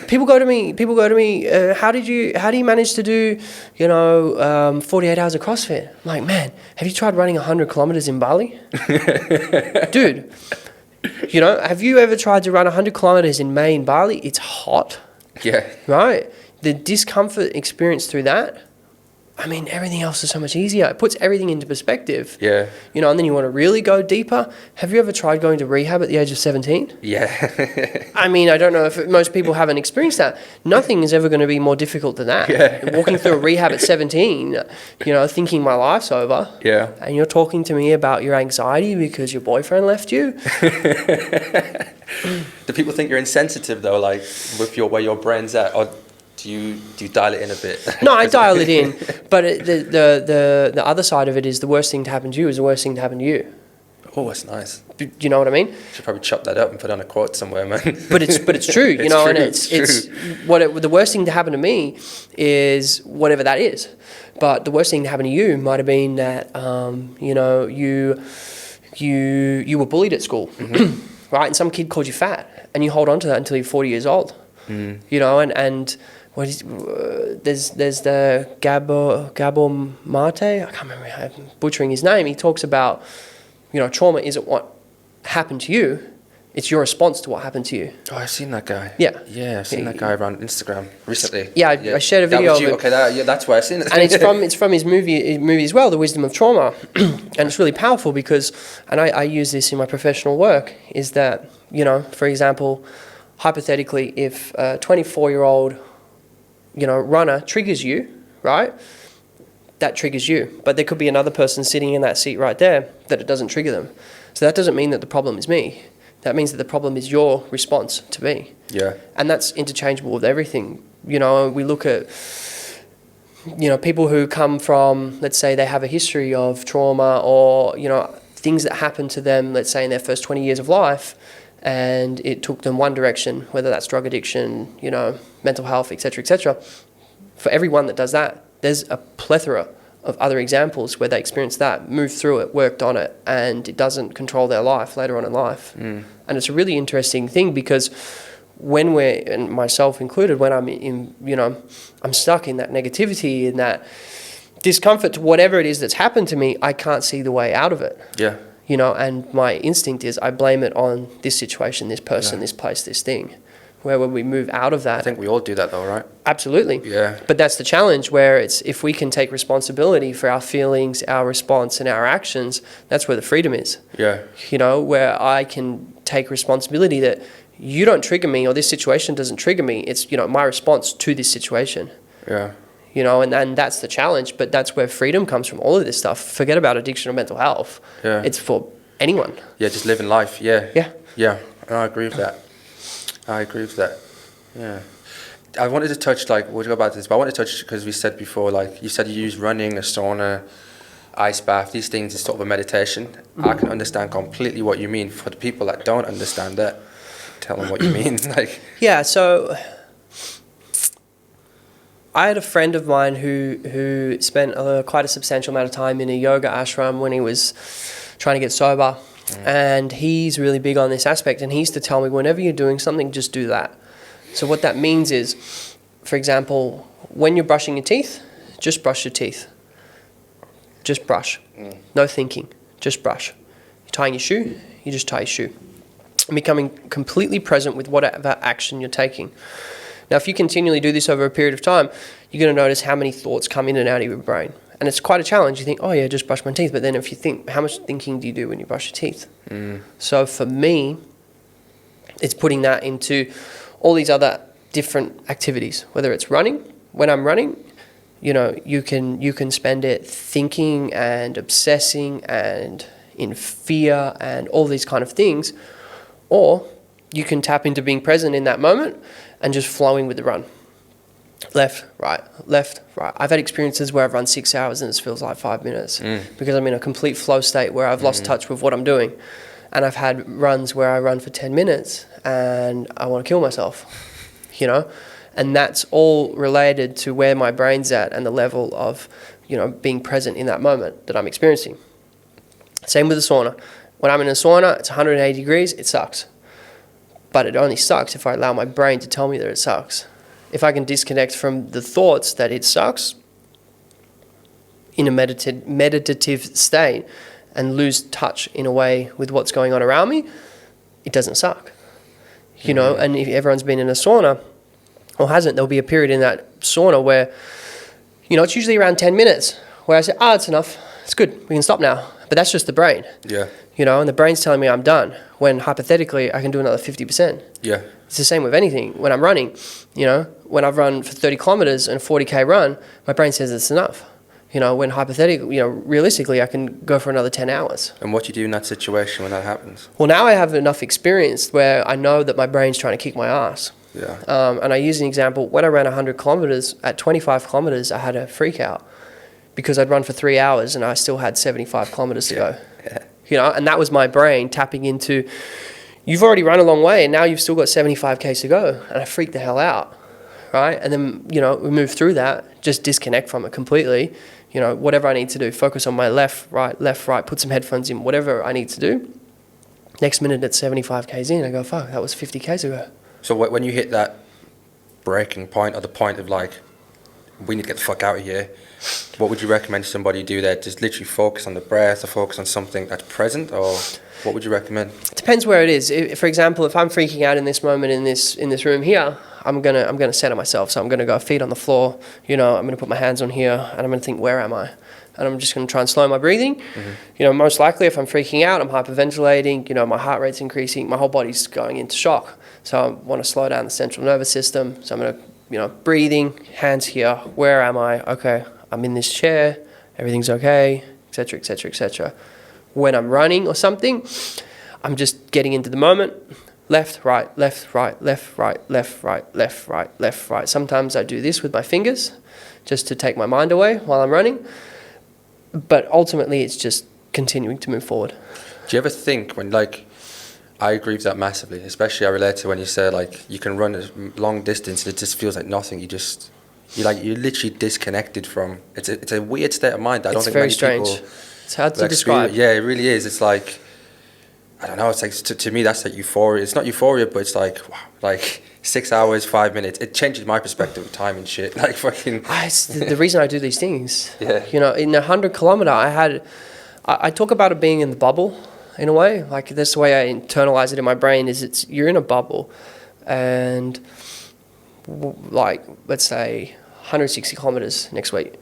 People go to me. How do you manage to do, 48 hours of CrossFit? I'm like, man, have you tried running 100 kilometers in Bali? Dude, have you ever tried to run 100 kilometers in May in Bali? It's hot. Yeah. Right? The discomfort experienced through that, I mean, everything else is so much easier. It puts everything into perspective. Yeah. And then you want to really go deeper. Have you ever tried going to rehab at the age of 17? Yeah. I mean, I don't know if most people haven't experienced that. Nothing is ever going to be more difficult than that. Yeah. Walking through a rehab at 17, thinking my life's over. Yeah. And you're talking to me about your anxiety because your boyfriend left you. Do people think you're insensitive though, like with where your brain's at, or do you dial it in a bit? No, I dial it in, but the other side of it is the worst thing to happen to you is the worst thing to happen to you. Oh, that's nice. Do you know what I mean? Should probably chop that up and put on a quote somewhere, man. But it's true, it's the worst thing to happen to me is whatever that is. But the worst thing to happen to you might have been that you were bullied at school, right? And some kid called you fat, and you hold on to that until you're 40 years old. And what is there's the Gabor Mate, I can't remember, I'm butchering his name. He talks about trauma isn't what happened to you, it's your response to what happened to you. Oh, I've seen that guy. Yeah, I've seen that guy around Instagram recently. Yeah, I shared a video of it. Okay, that's where I've seen it. And it's from his movie as well, The Wisdom of Trauma, and it's really powerful because, and I use this in my professional work, is that for example, hypothetically, if a 24-year-old, runner triggers you, right? That triggers you. But there could be another person sitting in that seat right there that it doesn't trigger them. So that doesn't mean that the problem is me. That means that the problem is your response to me. Yeah. And that's interchangeable with everything. We look at, people who come from, let's say they have a history of trauma or, things that happen to them, let's say in their first 20 years of life, and it took them one direction, whether that's drug addiction, mental health, etc., etc. For everyone that does that, there's a plethora of other examples where they experienced that, moved through it, worked on it, and it doesn't control their life later on in life. And it's a really interesting thing because when we're, and myself included, when I'm in, I'm stuck in that negativity and that discomfort to whatever it is that's happened to me, I can't see the way out of it. Yeah. And my instinct is I blame it on this situation, this person, this place, this thing. Where when we move out of that... I think we all do that though, right? Absolutely. Yeah. But that's the challenge where it's if we can take responsibility for our feelings, our response and our actions, that's where the freedom is. Yeah. Where I can take responsibility that you don't trigger me or this situation doesn't trigger me. It's, my response to this situation. Yeah. And that's the challenge, but that's where freedom comes from, all of this stuff. Forget about addiction or mental health. Yeah. It's for anyone. Yeah, just living life. Yeah. Yeah. Yeah, I agree with that. Yeah. I wanted to touch, we'll go back to this, but I wanted to touch, because we said before, you said you use running, a sauna, ice bath, these things is sort of a meditation. I can understand completely what you mean. For the people that don't understand that, tell them what you mean. Yeah, so... I had a friend of mine who spent quite a substantial amount of time in a yoga ashram when he was trying to get sober. And he's really big on this aspect. And he used to tell me, whenever you're doing something, just do that. So what that means is, for example, when you're brushing your teeth, just brush your teeth. Just brush. No thinking. Just brush. You're tying your shoe, you just tie your shoe. And becoming completely present with whatever action you're taking. Now, if you continually do this over a period of time, you're going to notice how many thoughts come in and out of your brain. And it's quite a challenge. You think, oh yeah, just brush my teeth. But then if you think, how much thinking do you do when you brush your teeth? So for me, it's putting that into all these other different activities, whether it's running. When I'm running, you can spend it thinking and obsessing and in fear and all these kind of things. Or you can tap into being present in that moment and just flowing with the run. Left, right. I've had experiences where I've run 6 hours and it feels like 5 minutes because I'm in a complete flow state where I've lost touch with what I'm doing. And I've had runs where I run for 10 minutes and I want to kill myself, And that's all related to where my brain's at and the level of, being present in that moment that I'm experiencing. Same with the sauna. When I'm in a sauna, it's 180 degrees, it sucks. But it only sucks if I allow my brain to tell me that it sucks. If I can disconnect from the thoughts that it sucks in a meditative state and lose touch in a way with what's going on around me, it doesn't suck. You know, and if everyone's been in a sauna or hasn't, there'll be a period in that sauna where, you know, it's usually around 10 minutes where I say, it's enough. It's good. We can stop now. But that's just the brain. Yeah. You know, and the brain's telling me I'm done, when hypothetically I can do another 50%. Yeah. It's the same with anything. When I'm running, you know, when I've run for 30 kilometers and a 40K run, my brain says it's enough. You know, when hypothetically, you know, realistically, I can go for another 10 hours. And what do you do in that situation when that happens? Well, now I have enough experience where I know that my brain's trying to kick my ass. Yeah. And I use an example. When I ran 100 kilometers, at 25 kilometers, I had a freak out because I'd run for 3 hours and I still had 75 kilometers to go. Yeah. You know, and that was my brain tapping into, you've already run a long way and now you've still got 75 Ks to go. And I freaked the hell out, right? And then, you know, we move through that, just disconnect from it completely. You know, whatever I need to do, focus on my left, right, put some headphones in, whatever I need to do. Next minute it's 75 Ks in, I go, fuck, that was 50 Ks ago. So when you hit that breaking point, or the point of like, we need to get the fuck out of here, what would you recommend somebody do there? Just literally focus on the breath or focus on something that's present, or what would you recommend? It depends where it is. For example, if I'm freaking out in this moment in this room here, I'm gonna center myself. So I'm gonna go feet on the floor. You know, I'm gonna put my hands on here, and I'm gonna think, where am I? And I'm just gonna try and slow my breathing. Mm-hmm. You know, most likely if I'm freaking out, I'm hyperventilating. You know, my heart rate's increasing, my whole body's going into shock. So I want to slow down the central nervous system. So I'm gonna, you know, breathing, hands here. Where am I? Okay, I'm in this chair. Everything's okay, etc., etc., etc. When I'm running or something, I'm just getting into the moment. Left, right, left, right, left, right, left, right, left, right, left, right. Sometimes I do this with my fingers just to take my mind away while I'm running. But ultimately, it's just continuing to move forward. Do you ever think when, like, I agree with that massively, especially I relate to when you say, like, you can run a long distance and it just feels like nothing. You're literally disconnected from, it's a weird state of mind. I don't think many people, it's hard to describe. Yeah, it really is. It's like, I don't know, it's like, to me, that's like euphoria. It's not euphoria, but it's like, wow, like 6 hours, 5 minutes. It changes my perspective of time and shit. Like fucking. It's the reason I do these things. Yeah. You know, in 100 kilometer, I talk about it being in the bubble in a way. Like that's the way I internalize it in my brain is you're in a bubble and like, let's say 160 kilometers next week.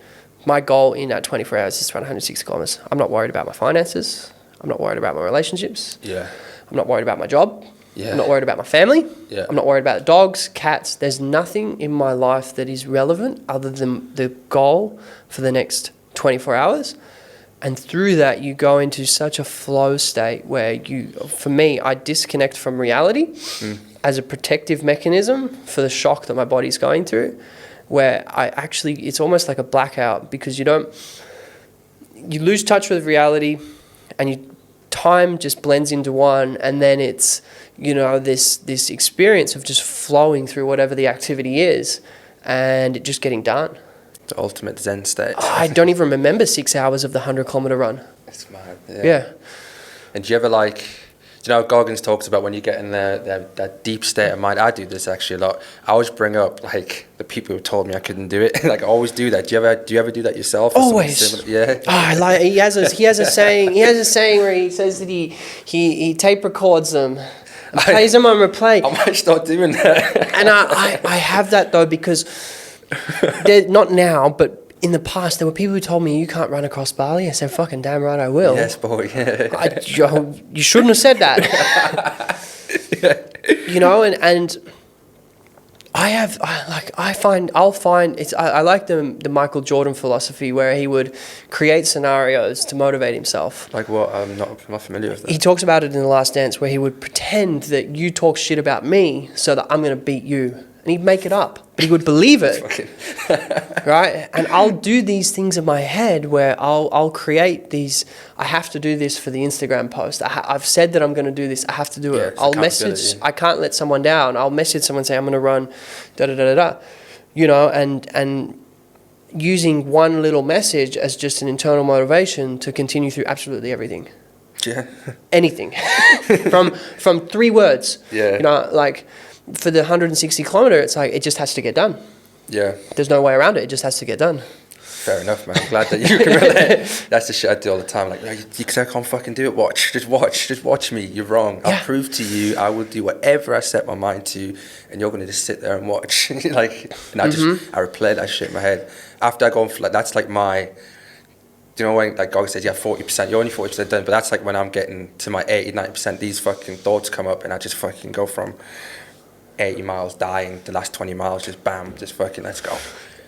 My goal in that 24 hours is to run 160 kilometers. I'm not worried about my finances. I'm not worried about my relationships. Yeah. I'm not worried about my job. Yeah. I'm not worried about my family. Yeah. I'm not worried about dogs, cats. There's nothing in my life that is relevant other than the goal for the next 24 hours. And through that, you go into such a flow state where for me, I disconnect from reality as a protective mechanism for the shock that my body's going through, where it's almost like a blackout because you lose touch with reality and time just blends into one, and then it's, you know, this experience of just flowing through whatever the activity is and it just getting done. The ultimate Zen state. I don't even remember 6 hours of the 100-kilometer run. It's mad. Yeah. And do you ever Goggins talks about when you get in that deep state of mind. I do this actually a lot. I always bring up like the people who told me I couldn't do it. Like I always do that. Do you ever do that yourself? Always. Yeah. He has a saying where he says that he tape records them and plays them on replay. I might start doing that. And I have that though because they're not now, but in the past, there were people who told me, you can't run across Bali. I said, fucking damn right I will. Yes, boy. You shouldn't have said that. You know, and I like the Michael Jordan philosophy where he would create scenarios to motivate himself. Like what? I'm not familiar with that. He talks about it in The Last Dance where he would pretend that you talk shit about me so that I'm going to beat you. And he'd make it up, but he would believe it, right? And I'll do these things in my head where I'll create these. I have to do this for the Instagram post. I've said that I'm going to do this. I have to do it. I'll message. I can't let someone down. I'll message someone say I'm going to run, da da da da da, you know, and using one little message as just an internal motivation to continue through absolutely everything. Yeah. Anything. from 3 words. Yeah. You know, like for the 160 kilometer, it's like it just has to get done. Yeah. There's no way around it. It just has to get done. Fair enough, man. I'm glad that you can relate. That's the shit I do all the time. Like, you can't fucking do it. Just watch me. You're wrong. Yeah. I'll prove to you. I will do whatever I set my mind to, and you're gonna just sit there and watch. Like, and I replay that shit in my head. After I go on, like, that's like my. Do you know when, like God says, yeah, 40%, you're only 40% done, but that's like when I'm getting to my 80, 90%, these fucking thoughts come up, and I just fucking go from 80 miles dying, the last 20 miles, just bam, just fucking, let's go.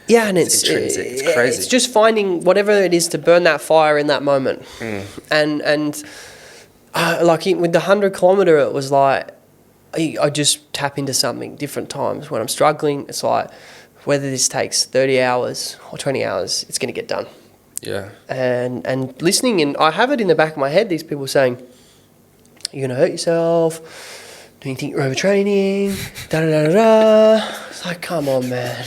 Yeah, and it's intrinsic. It's crazy. It's just finding whatever it is to burn that fire in that moment. And like with the 100 kilometer, it was like I just tap into something different times. When I'm struggling, it's like whether this takes 30 hours or 20 hours, it's going to get done. Yeah. And listening, and I have it in the back of my head, these people saying, you're going to hurt yourself, do you think you're overtraining, da-da-da-da-da. It's like, come on, man.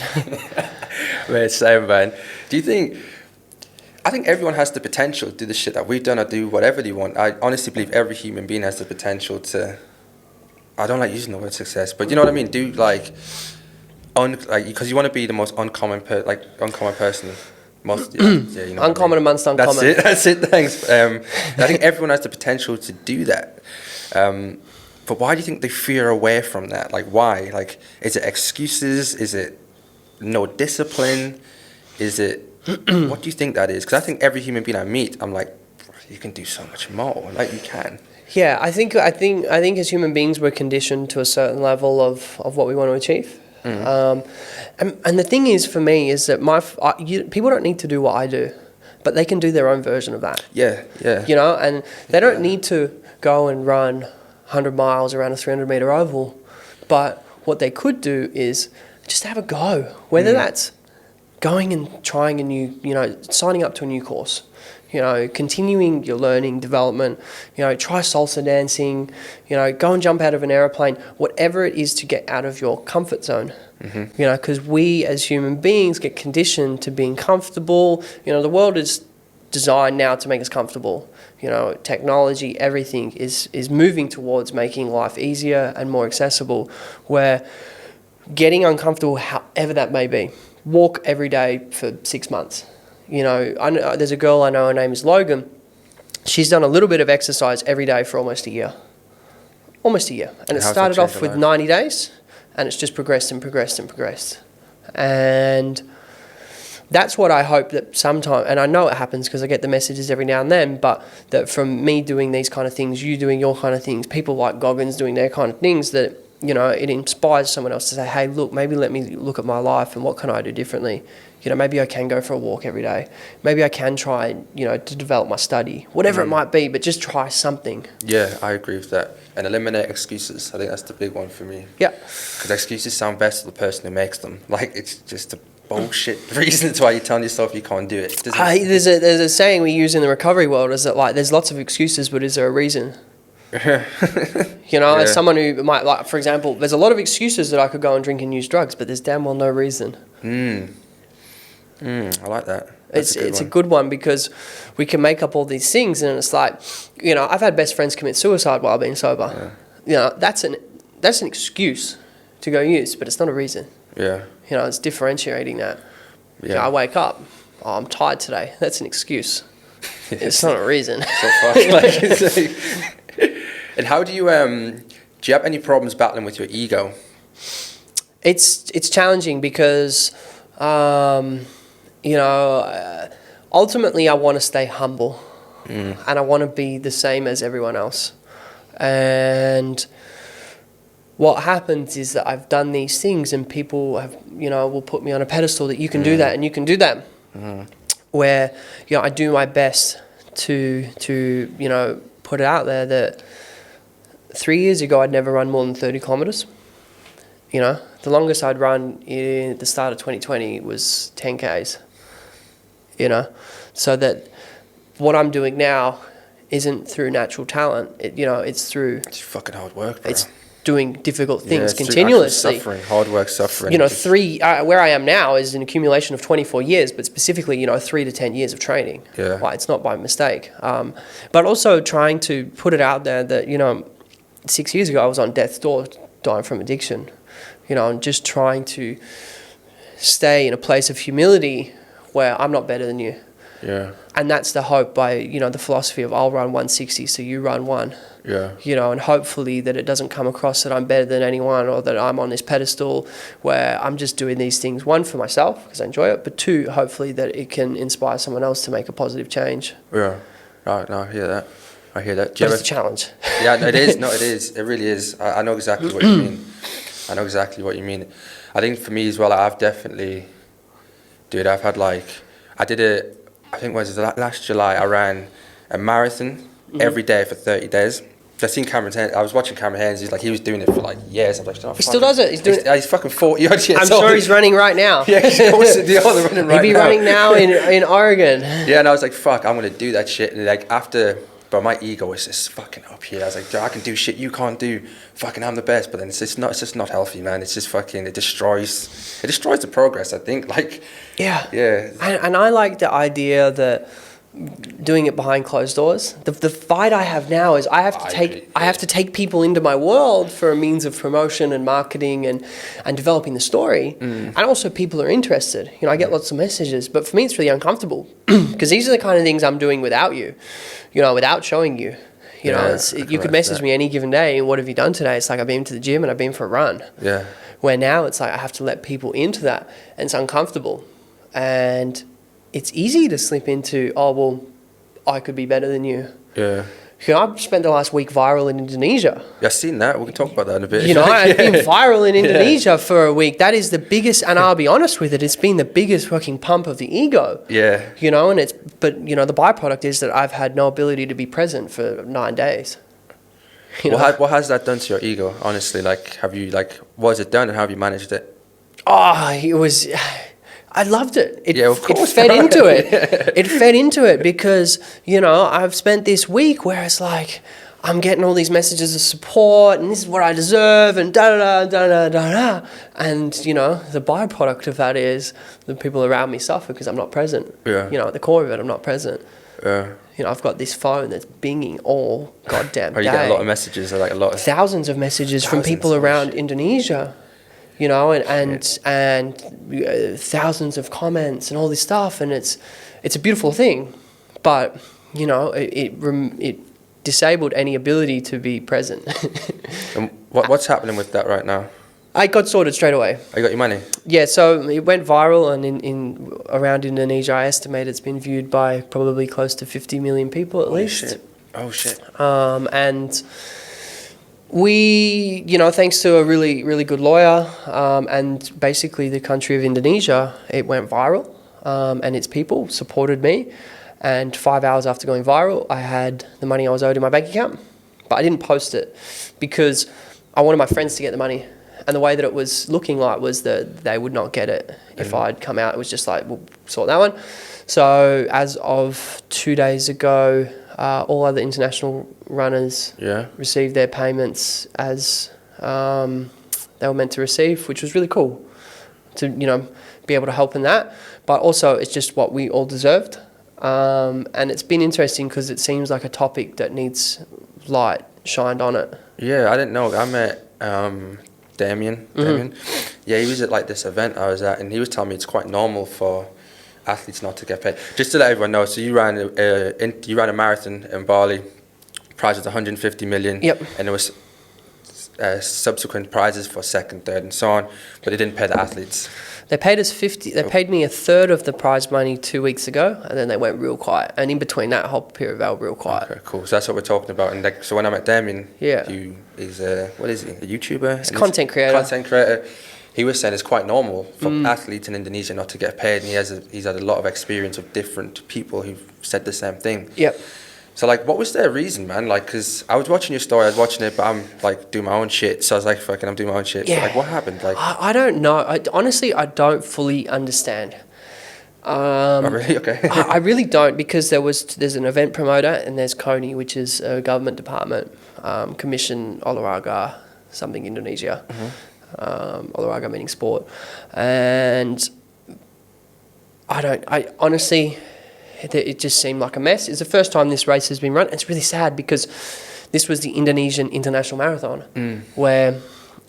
Man, same, man. Do you think... I think everyone has the potential to do the shit that we've done or do whatever they want. I honestly believe every human being has the potential to... I don't like using the word success, but you know what I mean? Do, like... because you want to be the most uncommon person... Most, yeah, you know uncommon amongst uncommon. That's it, thanks. I think everyone has the potential to do that. But why do you think they fear away from that? Like, why? Like, is it excuses? Is it no discipline? Is it... what do you think that is? Because I think every human being I meet, I'm like, you can do so much more. Like, you can. Yeah, I think as human beings, we're conditioned to a certain level of what we want to achieve. And the thing is, for me, is that people don't need to do what I do, but they can do their own version of that. Yeah. You know, and they don't need to go and run 100 miles around a 300-meter oval, but what they could do is just have a go, whether that's going and trying a new, signing up to a new course, continuing your learning development, try salsa dancing, go and jump out of an aeroplane, whatever it is to get out of your comfort zone. Because we as human beings get conditioned to being comfortable. The world is designed now to make us comfortable. Technology, everything is moving towards making life easier and more accessible, where getting uncomfortable, however that may be, walk every day for 6 months. I know, there's a girl I know, her name is Logan. She's done a little bit of exercise every day for almost a year. And it started off with 90 days, and it's just progressed and progressed and progressed. And that's what I hope that sometime, and I know it happens because I get the messages every now and then, but that from me doing these kind of things, you doing your kind of things, people like Goggins doing their kind of things, that, it inspires someone else to say, hey, look, maybe let me look at my life and what can I do differently? Maybe I can go for a walk every day. Maybe I can try, to develop my study, whatever it might be, but just try something. Yeah, I agree with that. And eliminate excuses. I think that's the big one for me. Yeah. Because excuses sound best to the person who makes them. Like, it's just a bullshit reason. That's why you're telling yourself you can't do it. There's a saying we use in the recovery world, is that, like, there's lots of excuses, but is there a reason? As someone who might, like, for example, there's a lot of excuses that I could go and drink and use drugs, but there's damn well no reason. I like that. It's a good one, because we can make up all these things, and it's like, I've had best friends commit suicide while being sober. Yeah. That's an excuse to go use, but it's not a reason. Yeah. It's differentiating that. Yeah. I wake up, I'm tired today. That's an excuse. It's not a reason. So far. And how do you have any problems battling with your ego? It's challenging because, ultimately I want to stay humble, and I want to be the same as everyone else. And what happens is that I've done these things, and people have, will put me on a pedestal that you can do that and you can do that. Where, I do my best to put it out there that 3 years ago I'd never run more than 30 kilometers. The longest I'd run at the start of 2020 was 10 Ks. So that what I'm doing now isn't through natural talent. It's through... It's fucking hard work, bro. doing difficult things it's continuously. Suffering, hard work, suffering. You know, where I am now is an accumulation of 24 years, but specifically, you know, 3 to 10 years of training. Yeah. Like, it's not by mistake. But also trying to put it out there that, you know, 6 years ago I was on death's door, dying from addiction. You know, and just trying to stay in a place of humility where I'm not better than you. Yeah. And that's the hope by, you know, the philosophy of I'll run 160, so you run 1. Yeah. You know, and hopefully that it doesn't come across that I'm better than anyone or that I'm on this pedestal where I'm just doing these things, 1, for myself because I enjoy it, but 2, hopefully that it can inspire someone else to make a positive change. Yeah. Right, no, I hear that. But it's a challenge. Yeah, it is. No, it is. It really is. I know exactly what you mean. I know exactly what you mean. I think for me as well, I've definitely, dude, I've had like, I think was it last July, I ran a marathon every day for 30 days. I seen Cameron Haynes, I was watching Cameron Haynes, he was doing it for like years. I was like, oh, he still does it. He's fucking 40 odd years I'm sure he's running right now. Yeah, they're running right now. He'd be running now in Oregon. Yeah, and I was like, fuck, I'm going to do that shit. And like after, but my ego was just fucking up here. I was like, I can do shit you can't do. Fucking, I'm the best. But then it's just not healthy, man. It's just fucking, it destroys the progress, I think. Like, yeah. Yeah. And I like the idea that doing it behind closed doors. The fight I have now is I have to take people into my world for a means of promotion and marketing and developing the story. And also people are interested. You know, I get lots of messages, but for me it's really uncomfortable because these are the kind of things I'm doing without you. You know, without showing you. You know, you could message me any given day and what have you done today? It's like I've been to the gym and I've been for a run. Yeah. Where now it's like I have to let people into that and it's uncomfortable. And it's easy to slip into, oh, well, I could be better than you. Yeah. You know, I've spent the last week viral in Indonesia. Yeah, I've seen that. We can talk about that in a bit. You know, I've been viral in Indonesia for a week. That is the biggest, and I'll be honest with it, it's been the biggest fucking pump of the ego. Yeah. You know, but you know, the byproduct is that I've had no ability to be present for 9 days. What has that done to your ego, honestly? Like, what has it done and how have you managed it? I loved it. Of course. It fed into it. It fed into it because, you know, I've spent this week where it's like, I'm getting all these messages of support and this is what I deserve and da-da-da-da-da-da. And, you know, the byproduct of that is the people around me suffer because I'm not present. Yeah. You know, at the core of it, I'm not present. Yeah. You know, I've got this phone that's binging all goddamn day. You get a lot of messages, like a lot of... Thousands of messages from people around Indonesia. You know, and thousands of comments and all this stuff, and it's a beautiful thing, but you know, it disabled any ability to be present. And what's happening with that right now? I got sorted straight away. You got your money? Yeah, so it went viral, and in around Indonesia, I estimate it's been viewed by probably close to 50 million people at least. Oh shit. And we, you know, thanks to a really, really good lawyer and basically the country of Indonesia, it went viral and its people supported me. And 5 hours after going viral, I had the money I was owed in my bank account. But I didn't post it because I wanted my friends to get the money. And the way that it was looking like was that they would not get it if I'd come out. It was just like, we'll sort that one. So as of 2 days ago, all other international runners received their payments as they were meant to receive, which was really cool to, you know, be able to help in that. But also it's just what we all deserved. And it's been interesting because it seems like a topic that needs light shined on it. Yeah, I didn't know. I met Damien. Yeah, he was at like this event I was at, and he was telling me it's quite normal for athletes not to get paid. Just to let everyone know, so you ran a marathon in Bali, prize was 150 million. Yep. And there was subsequent prizes for second, third, and so on, but they didn't pay the athletes. They paid us 50. They paid me a third of the prize money 2 weeks ago, and then they went real quiet. And in between that whole period, they were real quiet. Okay, cool. So that's what we're talking about. And like, so when I met Damien, he's what is he? A YouTuber? He's a content creator. He was saying it's quite normal for athletes in Indonesia not to get paid, and he's had a lot of experience of different people who've said the same thing. Yep. So like, what was their reason, man? Like, because I was watching your story, I was watching it, but I'm like doing my own shit. So I was like, fucking, I'm doing my own shit. Yeah. But, like, what happened? Like, I don't know. Honestly, I don't fully understand. Oh, really? Okay. I really don't, because there's an event promoter and there's CONI, which is a government department, Commission Olahraga something Indonesia, Olahraga meaning sport. And I honestly, it just seemed like a mess. It's the first time this race has been run. It's really sad because this was the Indonesian International Marathon, where,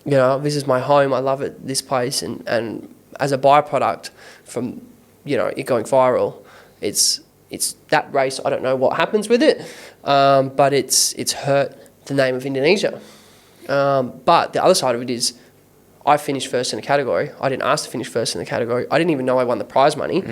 you know, this is my home. I love it, this place. And as a byproduct from, you know, it going viral, it's that race. I don't know what happens with it, but it's hurt the name of Indonesia. But the other side of it is, I finished first in the category. I didn't ask to finish first in the category. I didn't even know I won the prize money,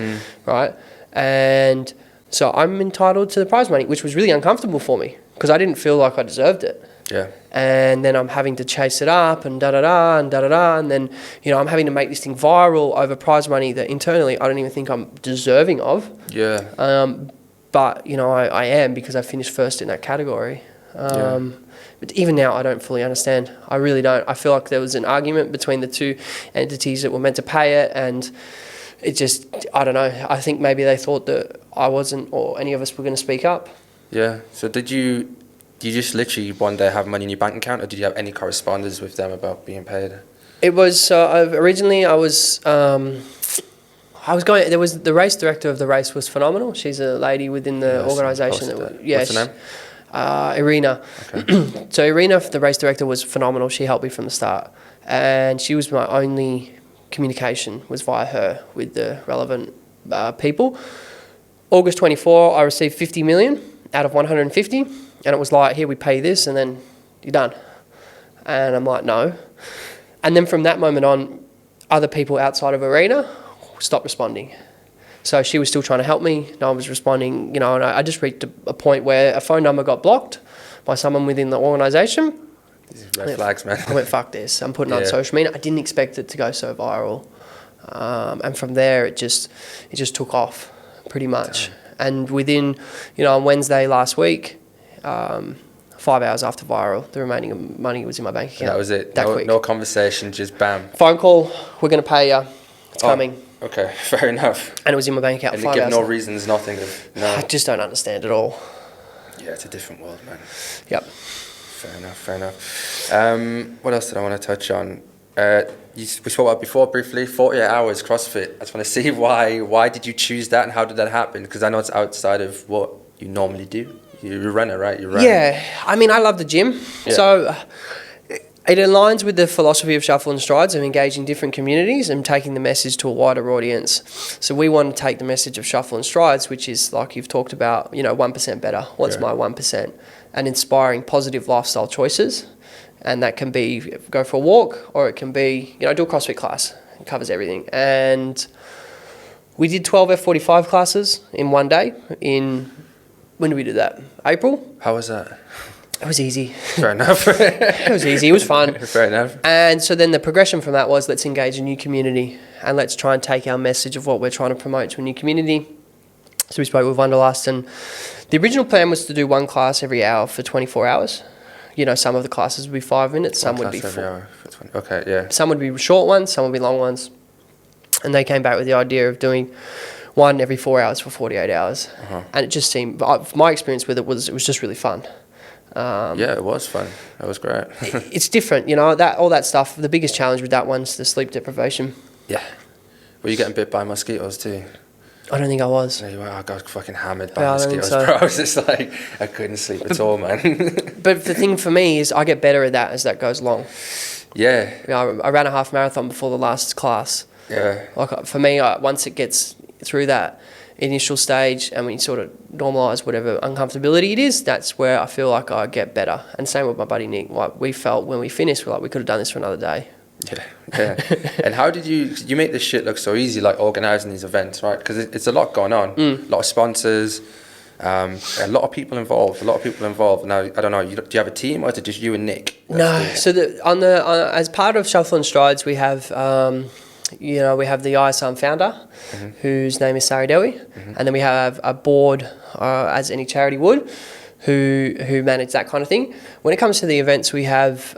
right? And so I'm entitled to the prize money, which was really uncomfortable for me because I didn't feel like I deserved it. Yeah. And then I'm having to chase it up and da-da-da and da-da-da. And then, you know, I'm having to make this thing viral over prize money that internally I don't even think I'm deserving of. Yeah. But, you know, I am because I finished first in that category. But even now, I don't fully understand. I really don't. I feel like there was an argument between the two entities that were meant to pay it, and it just, I don't know. I think maybe they thought that I wasn't or any of us were going to speak up. Yeah. So did you just literally one day have money in your bank account, or did you have any correspondence with them about being paid? It was, originally I was going, there was the race director of the race was phenomenal. She's a lady within the organisation. What's her name? Irina. Okay. So Irina, the race director, was phenomenal. She helped me from the start, and she was my only communication was via her with the relevant people. August 24, I received 50 million out of 150, and it was like, here, we pay this, and then you're done. And I'm like, no. And then from that moment on, other people outside of Irina stopped responding. So she was still trying to help me. No one was responding, you know, and I just reached a point where a phone number got blocked by someone within the organisation. These red flags, man. I went, fuck this. I'm putting it on social media. I didn't expect it to go so viral. And from there, it just took off pretty much. Damn. And within, you know, on Wednesday last week, 5 hours after viral, the remaining money was in my bank account. That was it. That quick. No conversation, just bam. Phone call, we're going to pay you. It's coming. Okay, fair enough. And it was in my bank account. And 5 they give hours. no reasons, nothing. No. I just don't understand at all. Yeah, it's a different world, man. Yep. Fair enough. What else did I want to touch on? We spoke about before briefly, 48 hours CrossFit. I just want to see why did you choose that and how did that happen? Because I know it's outside of what you normally do. You're a runner, right? Yeah, I mean, I love the gym. Yeah. So it aligns with the philosophy of Shuffle and Strides of engaging different communities and taking the message to a wider audience. So we want to take the message of Shuffle and Strides, which is like you've talked about, you know, 1% better. What's my 1%? And inspiring positive lifestyle choices. And that can be go for a walk, or it can be, you know, do a CrossFit class. It covers everything. And we did 12 F45 classes in one day when did we do that? April? How was that? It was easy. Fair enough. It was easy. It was fun. Fair enough. And so then the progression from that was, let's engage a new community and let's try and take our message of what we're trying to promote to a new community. So we spoke with Wanderlust, and the original plan was to do one class every hour for 24 hours. You know, some of the classes would be 5 minutes, some would be 4. Okay, yeah. Some would be short ones, some would be long ones. And they came back with the idea of doing one every 4 hours for 48 hours. And it just seemed, my experience with it was just really fun. Yeah, it was fun. That was great. It's different, you know, all that stuff. The biggest challenge with that one's the sleep deprivation. Yeah. Were you getting bit by mosquitoes too? I don't think I was. No, you were. I got fucking hammered by mosquitoes, bro. I was just like, I couldn't sleep at all, man. But the thing for me is I get better at that as that goes along. Yeah. You know, I ran a half marathon before the last class. Yeah. Like for me, once it gets through that initial stage and we sort of normalise whatever uncomfortability it is, that's where I feel like I get better. And same with my buddy Nick. Like we felt when we finished, we're like, we could have done this for another day. Yeah. And how did you make this shit look so easy, like organising these events, right? Because it's a lot going on, a lot of sponsors, a lot of people involved. Now, I don't know, do you have a team, or is it just you and Nick? No. So as part of Shuffle and Strides, we have we have the ISARM founder, whose name is Sari Dewi, and then we have a board, as any charity would, who manage that kind of thing. When it comes to the events, we have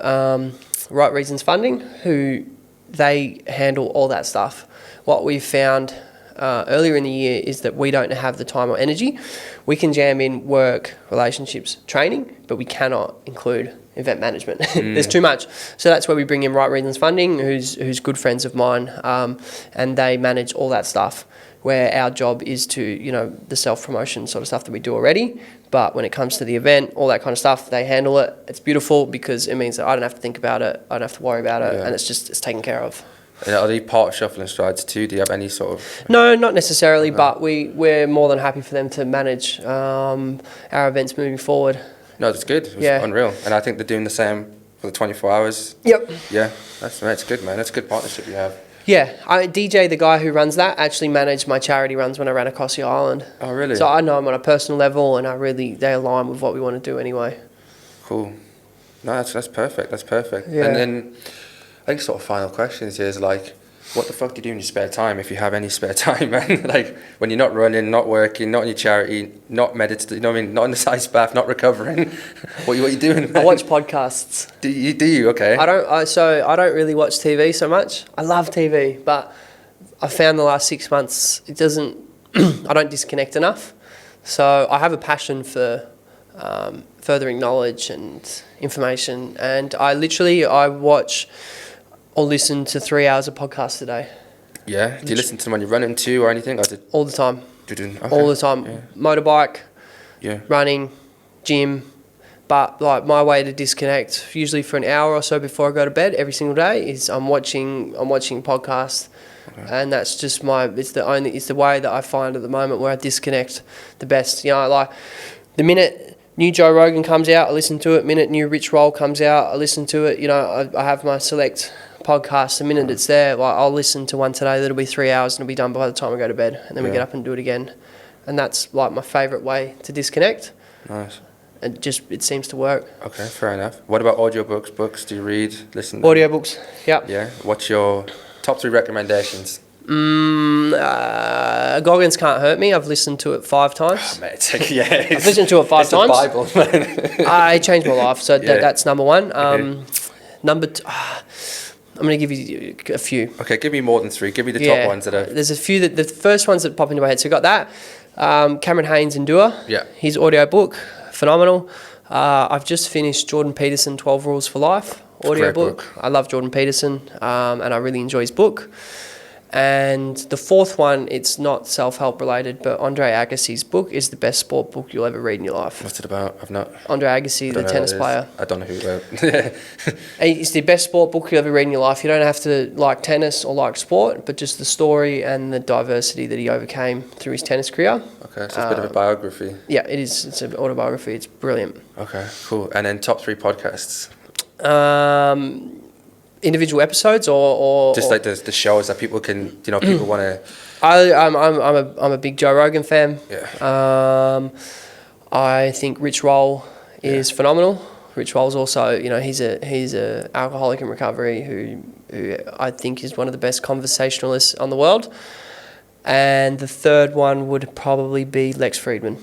Right Reasons Funding, who they handle all that stuff. What we've found earlier in the year is that we don't have the time or energy. We can jam in work, relationships, training, but we cannot include event management. There's too much. So that's where we bring in Right Reasons Funding, who's good friends of mine, and they manage all that stuff, where our job is to, the self-promotion sort of stuff that we do already. But when it comes to the event, all that kind of stuff, they handle it. It's beautiful because it means that I don't have to think about it, I don't have to worry about it, and it's taken care of. Are they part of Shuffle and Strides too? Do you have any sort of... No, not necessarily, but we're more than happy for them to manage our events moving forward. No, that's good. It's unreal. And I think they're doing the same for the 24 hours. Yep. Yeah, that's good, man. That's a good partnership you have. Yeah, DJ, the guy who runs that, actually managed my charity runs when I ran across the island. Oh, really? So I know him on a personal level, and they align with what we want to do anyway. Cool. No, that's perfect. That's perfect. Yeah. And then I think sort of final questions here is like, what the fuck do you do in your spare time, if you have any spare time, man? Like, when you're not running, not working, not in your charity, not meditating, not in the ice bath, not recovering, what you doing, man? I watch podcasts. Do you? Okay. I don't really watch TV so much. I love TV, but I found the last 6 months, I don't disconnect enough. So I have a passion for furthering knowledge and information, and I watch or listen to 3 hours of podcasts a day. Yeah? Do you listen to them when you're running too or anything? Or all the time. Okay. All the time. Yeah. Motorbike, running, gym. But like my way to disconnect, usually for an hour or so before I go to bed every single day, is I'm watching podcasts. Okay. And that's just it's the way that I find at the moment where I disconnect the best. Like the minute new Joe Rogan comes out, I listen to it. Minute new Rich Roll comes out, I listen to it. I have my select podcasts. The minute it's there, like I'll listen to one today that'll be 3 hours and it'll be done by the time I go to bed, and then we get up and do it again. And that's like my favourite way to disconnect. Nice. It seems to work. Okay, fair enough. What about audiobooks? Books? Do you read? Listen? Audiobooks, yep. Yeah. What's your top 3 recommendations? Goggins Can't Hurt Me. I've listened to it 5 times. Oh, mate, yeah. I've listened to it 5 times. It's the Bible, man. It changed my life, so that's number 1. Number 2, I'm going to give you a few. Okay, give me more than 3. Give me the top ones that are... There's a few, the first ones that pop into my head. So got that. Cameron Haynes' Endure. Yeah. His audio book, phenomenal. I've just finished Jordan Peterson, 12 Rules for Life audio book. I love Jordan Peterson, and I really enjoy his book. And the fourth one, it's not self-help related, but Andre Agassi's book is the best sport book you'll ever read in your life. What's it about? I've not... Andre Agassi, the tennis player. I don't know who he wrote. It's the best sport book you'll ever read in your life. You don't have to like tennis or like sport, but just the story and the diversity that he overcame through his tennis career. Okay, so it's a bit of a biography. Yeah, it is. It's an autobiography. It's brilliant. Okay, cool. And then top 3 podcasts? Individual episodes or just like the shows that people can, people want to... I'm a big Joe Rogan fan. Yeah. I think Rich Roll is phenomenal. Rich Roll's also, he's a alcoholic in recovery who I think is one of the best conversationalists on the world. And the third one would probably be Lex Fridman.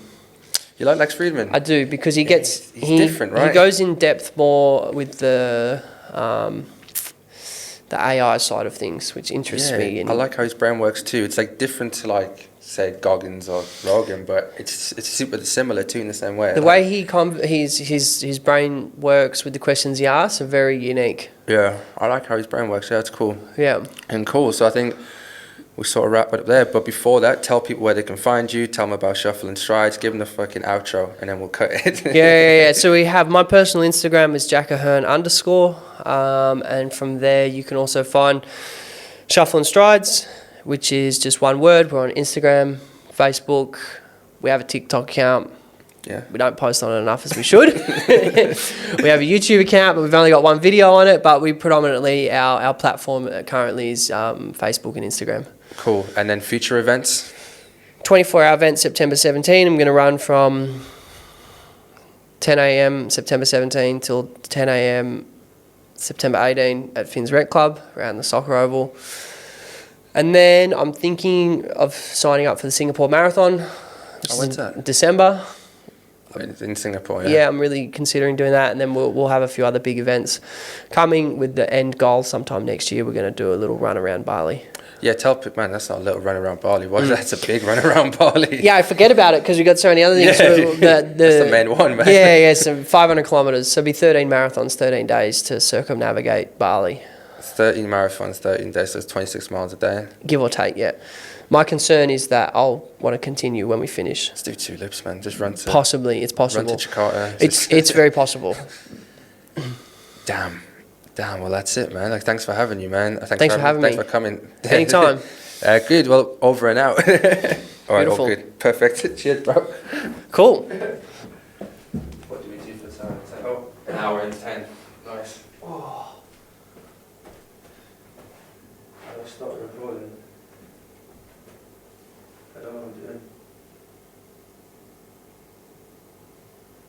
You like Lex Fridman? I do, because he's different, right? He goes in depth more with the AI side of things, which interests me. I like how his brain works too. It's like different to like, say, Goggins or Rogan, but it's super similar too in the same way. The way his brain works with the questions he asks are very unique. Yeah, I like how his brain works. Yeah, it's cool. Yeah. And cool. So I think we sort of wrap it up there. But before that, tell people where they can find you. Tell them about Shuffle and Strides. Give them the fucking outro, and then we'll cut it. Yeah. So we have my personal Instagram is Ahern _, and from there you can also find Shuffle and Strides, which is just one word. We're on Instagram, Facebook. We have a TikTok account. Yeah. We don't post on it enough as we should. We have a YouTube account, but we've only got one video on it. But we predominantly, our platform currently is Facebook and Instagram. Cool. And then future events? 24-hour event, September 17. I'm going to run from 10 a.m. September 17 till 10 a.m. September 18 at Finn's Rec Club around the soccer oval. And then I'm thinking of signing up for the Singapore Marathon. When's that? December. In Singapore, yeah. Yeah, I'm really considering doing that, and then we'll have a few other big events coming with the end goal sometime next year. We're going to do a little run around Bali. Yeah, tell people, man, that's not a little run around Bali. Well, that's a big run around Bali. Yeah, I forget about it because we got so many other things. Yeah, So that's the main one, man. Yeah, so 500 kilometers. So it'll be 13 marathons, 13 days to circumnavigate Bali. It's 13 marathons, 13 days, so it's 26 miles a day. Give or take, yeah. My concern is that I'll want to continue when we finish. Let's do tulips, man. Just run to... Possibly, it's possible. Run to Jakarta. It's very possible. Damn. Well, that's it, man. Like, thanks for having you, man. Thanks for having me. Thanks for coming. Anytime. Good. Well, over and out. All right, Beautiful. all good. Perfect. Cheers, bro. Cool. What do we do for time? It's like, an hour and 10. Nice. Oh. I'll start recording. I don't know what I'm doing.